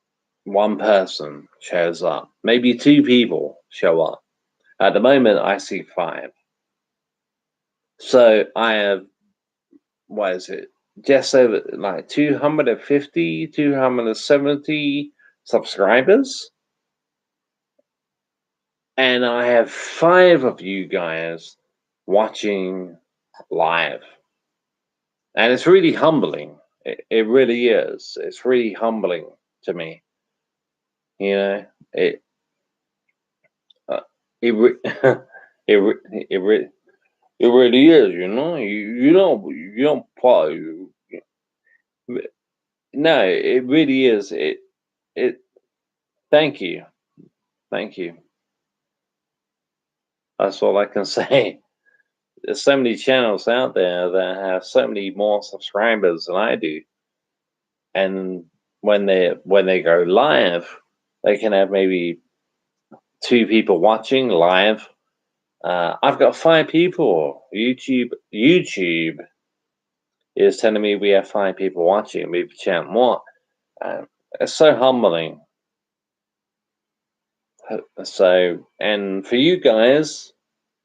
one person shows up. Maybe two people show up. At the moment, I see 5. So I have, what is it? Just over like 250, 270 subscribers. And I have 5 of you guys watching live. And it's really humbling. It really is. It's really humbling to me. You know, it uh, it re- it re- it re- it really is. You know, you don't probably no. It really is. It. Thank you, thank you. That's all I can say. There's so many channels out there that have so many more subscribers than I do, and when they go live, they can have maybe 2 people watching live. I've got 5 people. YouTube is telling me we have 5 people watching. Maybe chant more. It's so humbling. So, and for you guys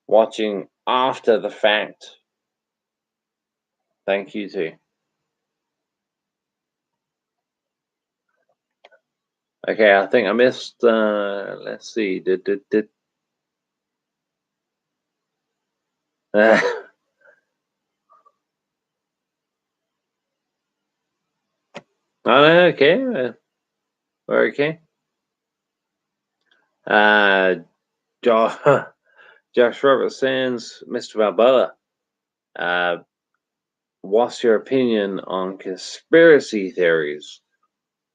watching after the fact, thank you too. Okay, I think I missed. Let's see. Oh, no, okay. We're okay. Josh, Josh Robert Sands, Mr. Balboa. What's your opinion on conspiracy theories?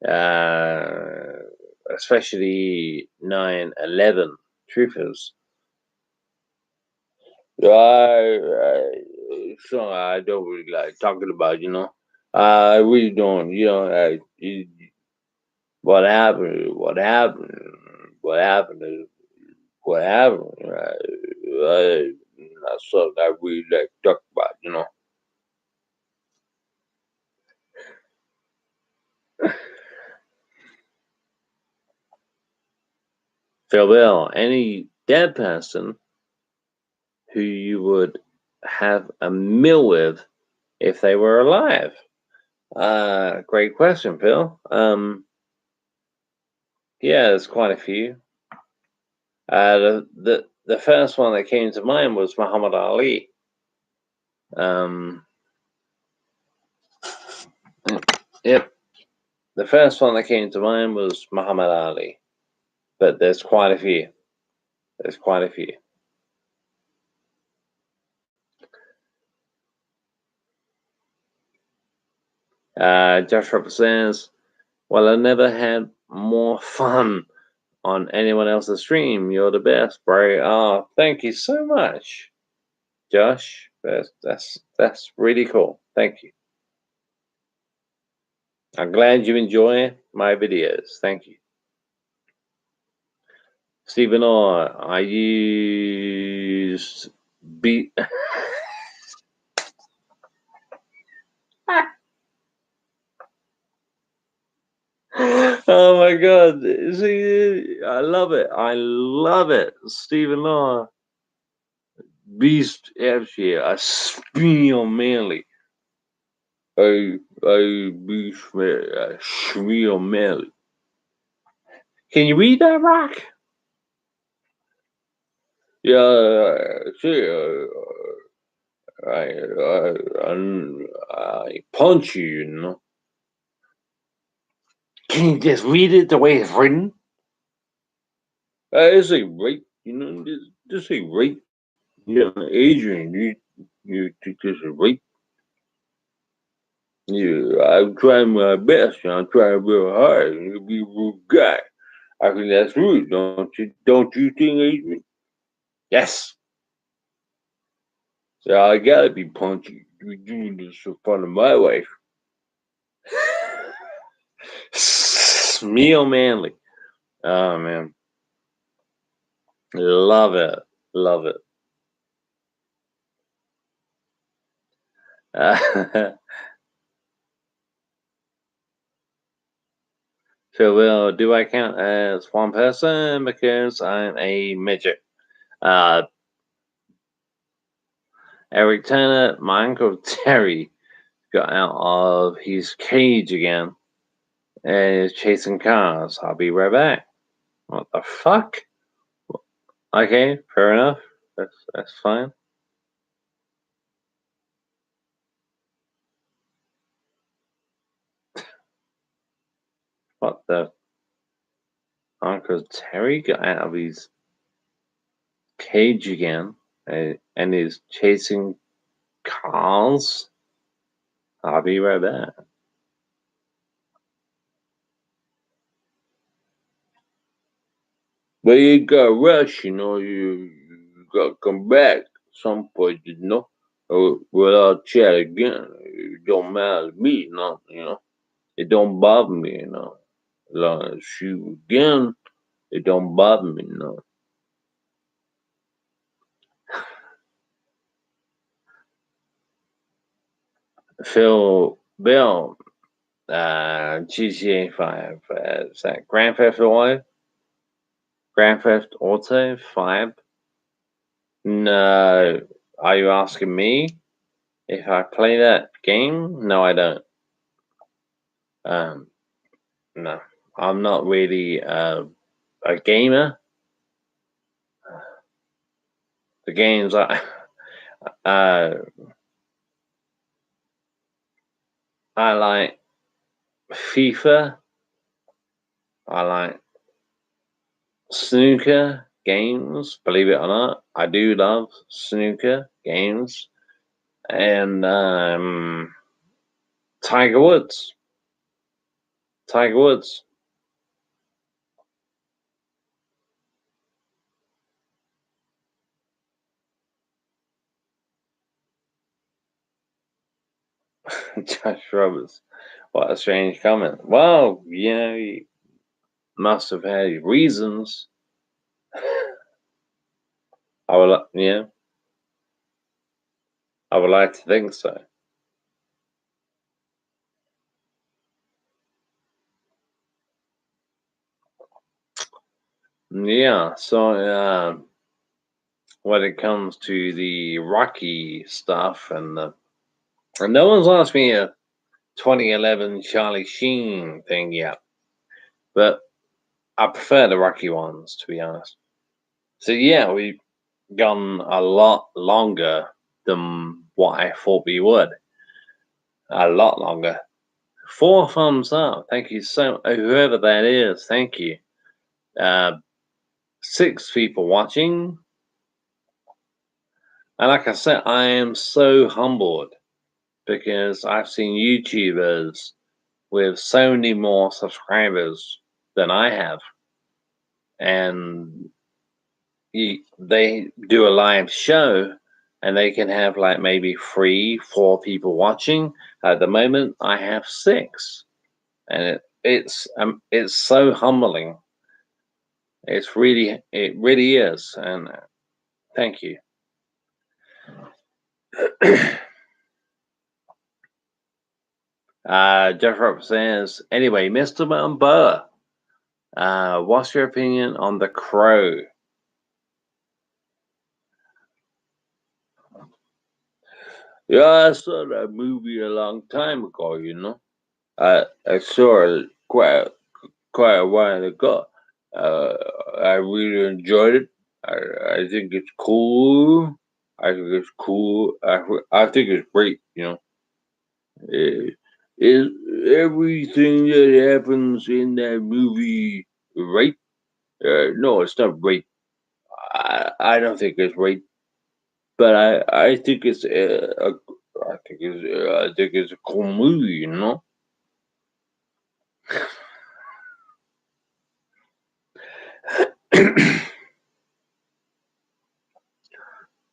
Uh, Especially 9/11 truthers. So I don't really like talking about, I really don't, what happened, what happened is what happened. That's something I really like to talk about. Phil Bill, any dead person who you would have a meal with if they were alive? Great question, Phil. Yeah, there's quite a few. The first one that came to mind was Muhammad Ali. Yep, the first one that came to mind was Muhammad Ali, but there's quite a few. There's quite a few. Josh Robert says, "Well, I never had more fun on anyone else's stream. You're the best, bro." Oh, thank you so much, Josh. That's really cool. Thank you. I'm glad you enjoy my videos. Thank you. Stephen Orr, I used beat. Oh my god. See, I love it. I love it. Stephen Orr, beast FC, I spiel manly. I beast I spiel manly. Can you read that, Rock? Yeah, see, I punch you, you know. Can you just read it the way it's written? It's a rape, just a rape. Yeah, Adrian, you think this is rape? Yeah, I'm trying my best. I'm trying real hard to be a rude guy. I think that's rude, don't you? Don't you think, Adrian? Yes. Yeah, I gotta be punchy. You're doing this in front of my wife. Meal manly. Oh man. Love it. Love it. So, well, do I count as one person because I'm a midget? Uh, Eric Turner, my uncle Terry, got out of his cage again and is chasing cars. I'll be right back. What the fuck? Okay, fair enough. That's fine. What the Uncle Terry got out of his cage again and is chasing cars? I'll be right back. But you got rush, you got to come back some point, Well, I'll chat again. It don't matter to me, It don't bother me, As long as you again, it don't bother me. Phil Bill, GTA 5, is that Grand Theft Auto? Grand Theft Auto 5? No. Are you asking me if I play that game? No, I don't. Um, no. I'm not really a gamer. The games uh, I like FIFA. I like snooker games. Believe it or not, I do love snooker games. And Tiger Woods. Tiger Woods. Josh Roberts. What a strange comment. Well, he must have had reasons. I would, I would like to think so. Yeah. So, when it comes to the Rocky stuff, and no one's asked me a 2011 Charlie Sheen thing yet, but I prefer the Rocky ones, to be honest. So yeah, we've gone a lot longer than what I thought we would. A lot longer. 4 thumbs up. Thank you so whoever that is. Thank you. Uh, 6 people watching, and like I said, I am so humbled because I've seen YouTubers with so many more subscribers than I have, and they do a live show and they can have like maybe 3, 4 people watching. At the moment, I have 6, and it's so humbling. It really is, and thank you. Jeff Robb says, anyway, Mr. Mumba, what's your opinion on The Crow? Yeah, I saw that movie a long time ago. I saw it quite a while ago. Uh, I really enjoyed it. I think it's cool. I think it's cool. I think it's great. Uh, is everything that happens in that movie right? No, it's not right. I don't think it's right, but I think it's I think it's a cool movie.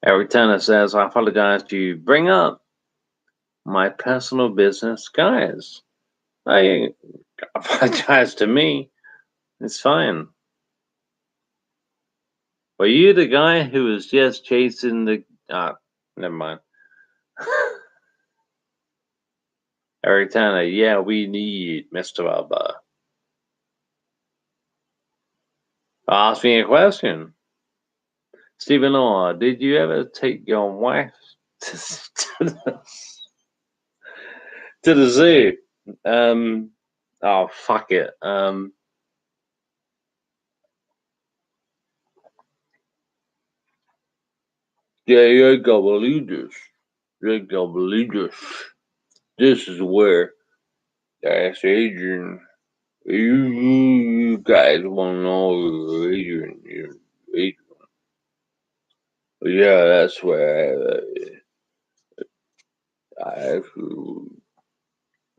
Eric Tanner says, I apologize to bring up my personal business, guys. I apologize to me. It's fine. Were you the guy who was just chasing the... never mind. Eric Tanner, yeah, we need Mr. Alba. Ask me a question. Stephen Orr, did you ever take your wife to the zoo? Oh, fuck it. Yeah, you ain't gonna believe this. You ain't gonna believe this. This is where that's Adrian. You guys wanna know Adrian. Adrian. Yeah, that's where I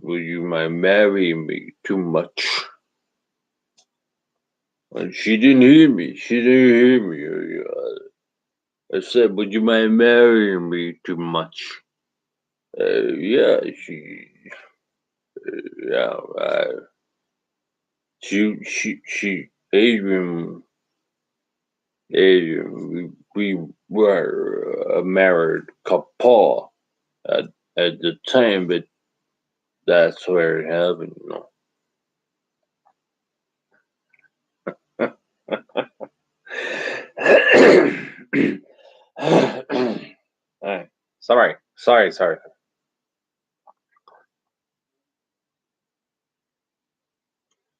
will you might marry me too much. And she didn't hear me. She didn't hear me. I said, would you mind marrying me too much? Yeah, yeah, Adrian, we were a married couple at, at the time, but that's where it happened, Alright. Sorry.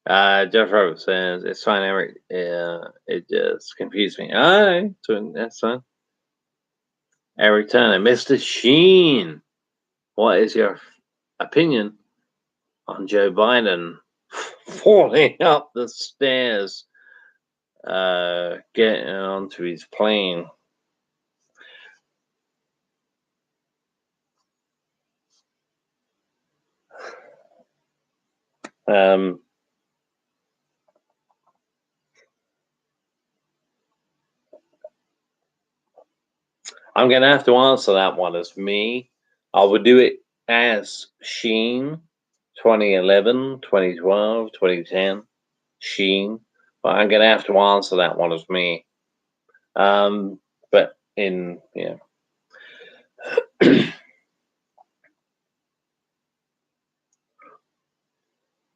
Jeff Roberts says it's fine, Eric. It just confused me. Alright, so that's fine. Eric Turner, Mr. Sheen, what is your opinion on Joe Biden falling up the stairs, getting onto his plane? I'm gonna have to answer that one as me. I would do it as Sheen, 2011, 2012, 2010, Sheen. But I'm gonna have to answer that one as me. But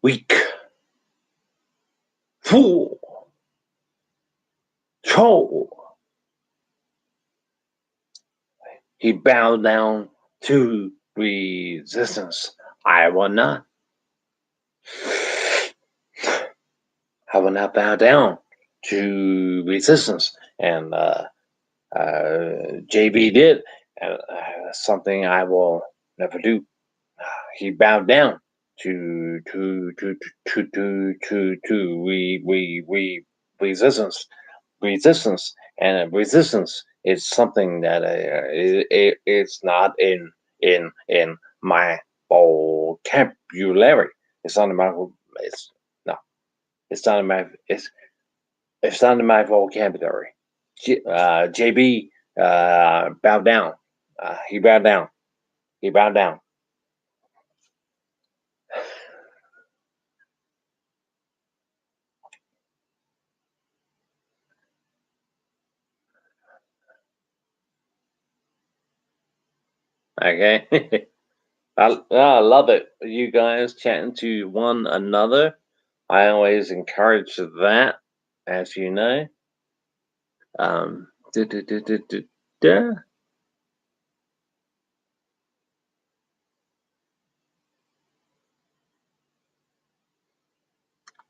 weak, fool, troll. He bowed down to resistance. I will not. I will not bow down to resistance. And JB did, and something I will never do. He bowed down to resistance, and resistance is something that it's not in my vocabulary. It's not in my it's no, it's not in my it's not in my vocabulary. JB bowed down. He bowed down. He bowed down. Okay. I love it. You guys chatting to one another. I always encourage that, as you know. Um, duh, duh, duh, duh, duh, duh.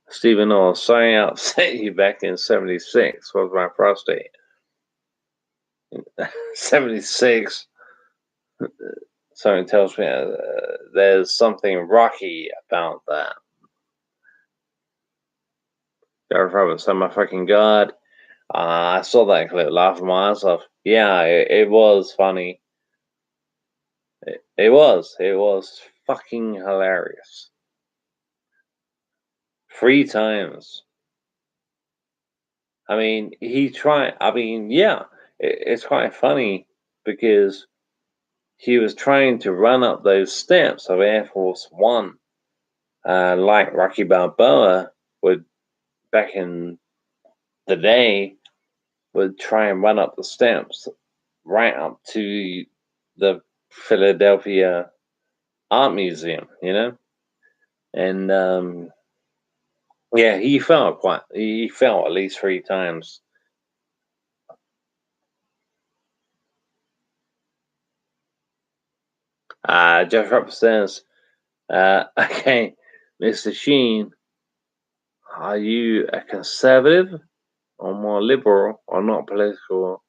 Stephen Orr, sorry I upset you back in 76 was my prostate. 76. Something tells me there's something rocky about that. Gareth Roberts, oh my fucking god. I saw that clip, laughing my ass off. Yeah, it was funny. It was fucking hilarious. 3 times. I mean, it's quite funny because he was trying to run up those steps of Air Force One, like Rocky Balboa would back in the day would try and run up the steps right up to the Philadelphia Art Museum, and yeah, he fell at least 3 times. Jeff Roberts says, okay, Mr. Sheen, are you a conservative or more liberal or not political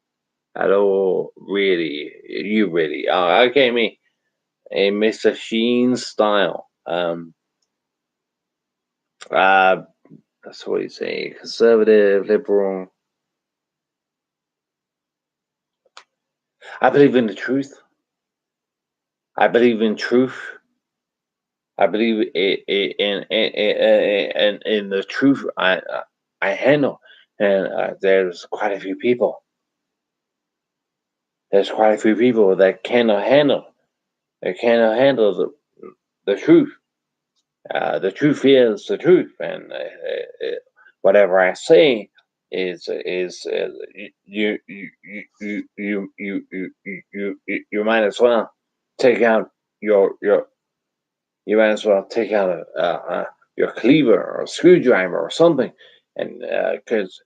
at all? Really? You really are. Okay, me. A Mr. Sheen style. That's what you say. Conservative, liberal. I believe in the truth. I believe in truth. I believe in the truth I handle, and there's quite a few people. There's quite a few people that cannot handle. They cannot handle the truth. The truth is the truth, and whatever I say is you might as well take out your you might as well take out your cleaver or a screwdriver or something, and because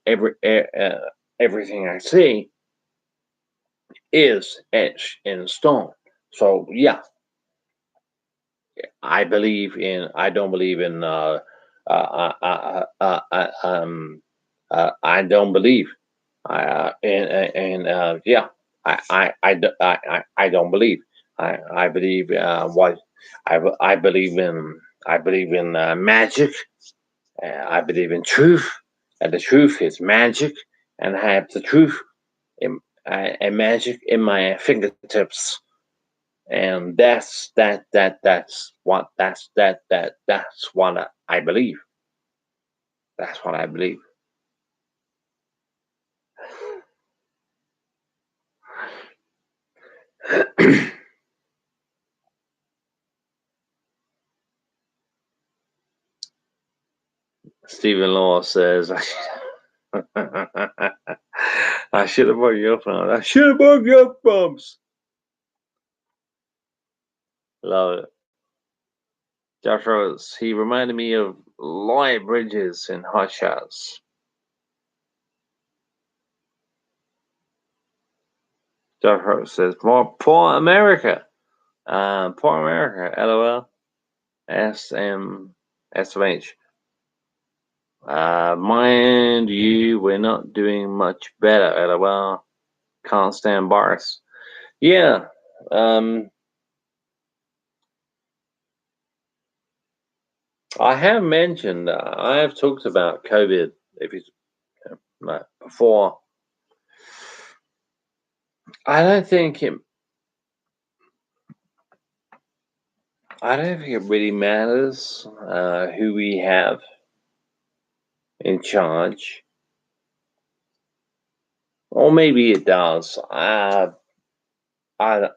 everything I say is etched in stone. So yeah, I don't believe in. I don't believe. Yeah, I don't believe. I believe what I believe in. I believe in magic. I believe in truth, and the truth is magic, and I have the truth and magic in my fingertips, and that's what that's what I believe. That's what I believe. Stephen Law says, I should have bought your phone. I should have bought your bumps. Love it. Josh Rose, he reminded me of Lloyd Bridges in Hot Shots. Josh Rose says, more poor America. Poor America, LOL. SMH. Mind you, we're not doing much better, LOL. Can't stand bars. Yeah. I have mentioned, I have talked about COVID before. I don't think it really matters who we have in charge, or maybe it does. I I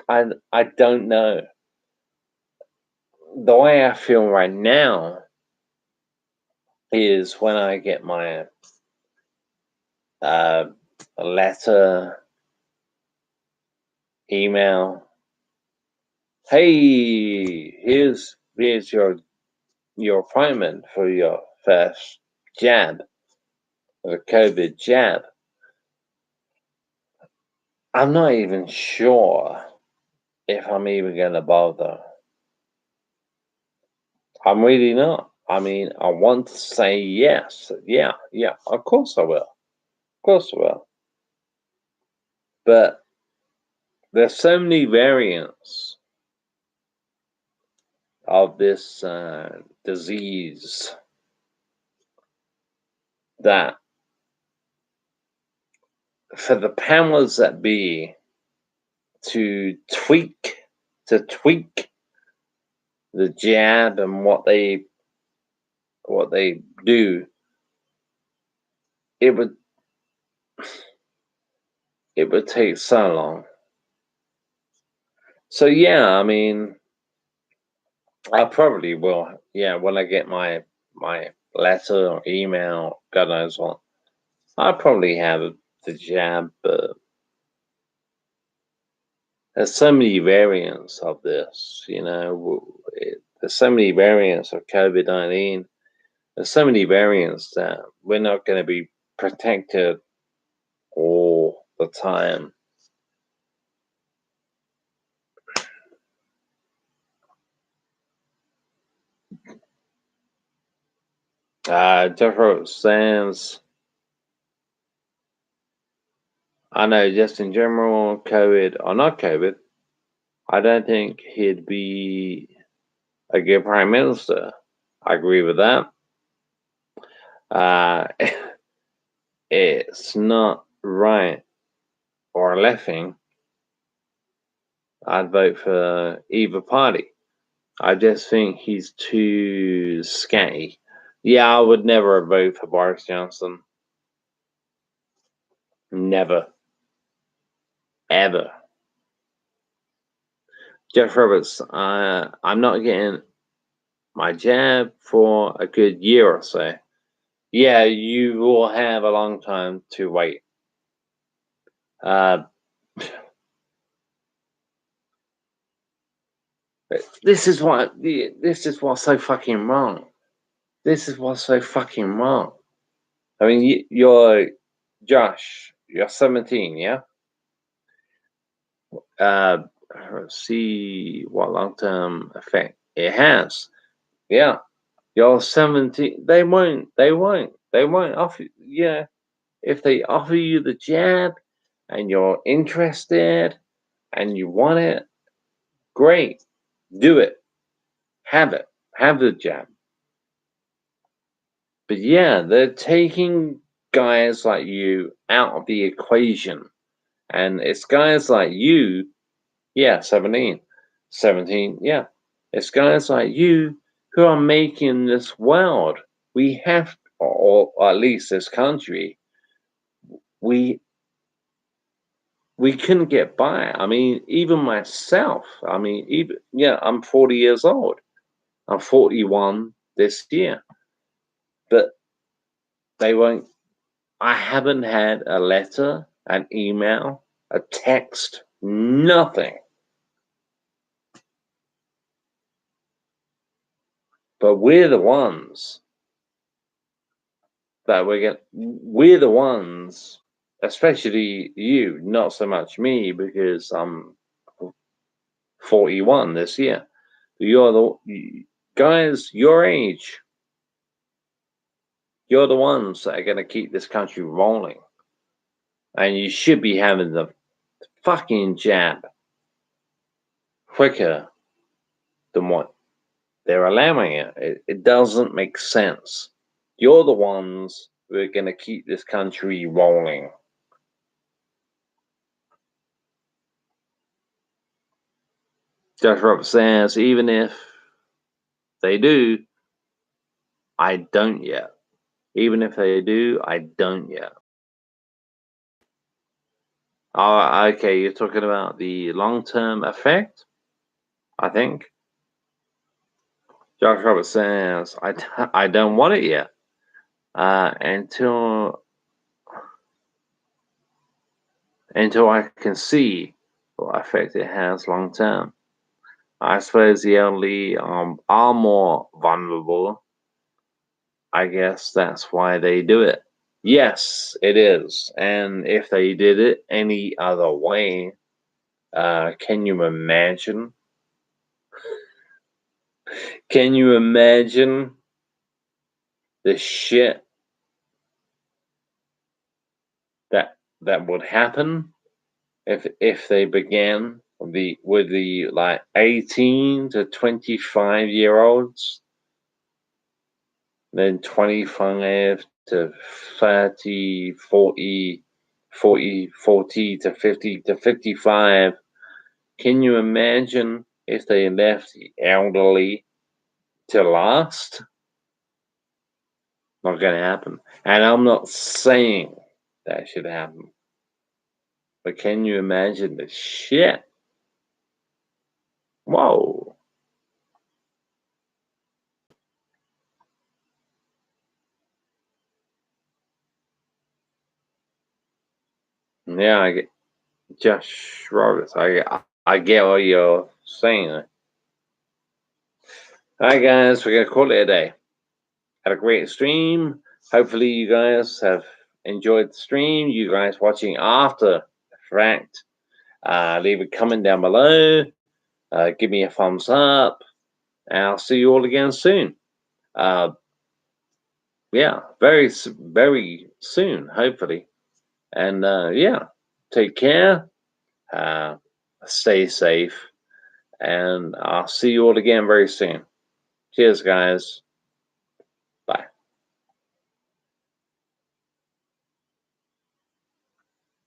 I don't know. The way I feel right now is when I get my letter, email. Hey, here's your appointment for your first jab, the COVID jab. I'm not even sure if I'm even going to bother. I'm really not. I mean, I want to say yes. Yeah, of course I will. Of course I will. But there's so many variants of this disease that for the powers that be to tweak the jab and what they do, it would take so long. So yeah, I mean, I probably will. Yeah, when I get my letter or email, God knows what. I probably have the jab, but there's so many variants of this, there's so many variants of COVID-19. There's so many variants that we're not going to be protected all the time. Different stands. I know, just in general, COVID or not COVID, I don't think he'd be a good prime minister. I agree with that. Uh, it's not right or leffing. I'd vote for either party. I just think he's too scatty. Yeah, I would never vote for Boris Johnson. Never. Ever. Jeff Roberts, I'm not getting my jab for a good year or so. Yeah, you will have a long time to wait. This is what's so fucking wrong. This is what's so fucking wrong. I mean, you're Josh. You're 17, yeah. See what long-term effect it has. Yeah, you're 17. They won't offer. Yeah, if they offer you the jab and you're interested and you want it, great, do it, have the jab. But yeah, they're taking guys like you out of the equation, and it's guys like you. Yeah, 17, yeah. It's guys like you who are making this world. We have, or at least this country, we couldn't get by. I mean, even myself. I mean, I'm 40 years old. I'm 41 this year, but they won't. I haven't had a letter, an email, a text, nothing. But we're the ones we're the ones, especially you, not so much me because I'm 41 this year. You're the guys your age. You're the ones that are going to keep this country rolling. And you should be having the fucking jab quicker than what they're allowing it. It doesn't make sense. You're the ones who are going to keep this country rolling. Josh Roberts says, even if they do, I don't yet. Even if they do, I don't yet. Oh, okay, you're talking about the long-term effect, I think. Josh Roberts says, I don't want it yet. Until I can see what effect it has long term. I suppose the elderly are more vulnerable. I guess that's why they do it. Yes, it is. And if they did it any other way, can you imagine? Can you imagine the shit that would happen if they began with the like 18 to 25-year-olds, then 25 to 30, 40 to 50 to 55. Can you imagine if they left the elderly to last? Not going to happen. And I'm not saying that should happen. But can you imagine the shit? Whoa. Yeah, I get Josh Roberts. I get what you're saying. All right, guys, we're gonna call it a day. Had a great stream. Hopefully, you guys have enjoyed the stream. You guys watching after the fact, leave a comment down below. Give me a thumbs up. And I'll see you all again soon. Yeah, very soon, hopefully. And yeah, take care. Stay safe. And I'll see you all again very soon. Cheers, guys.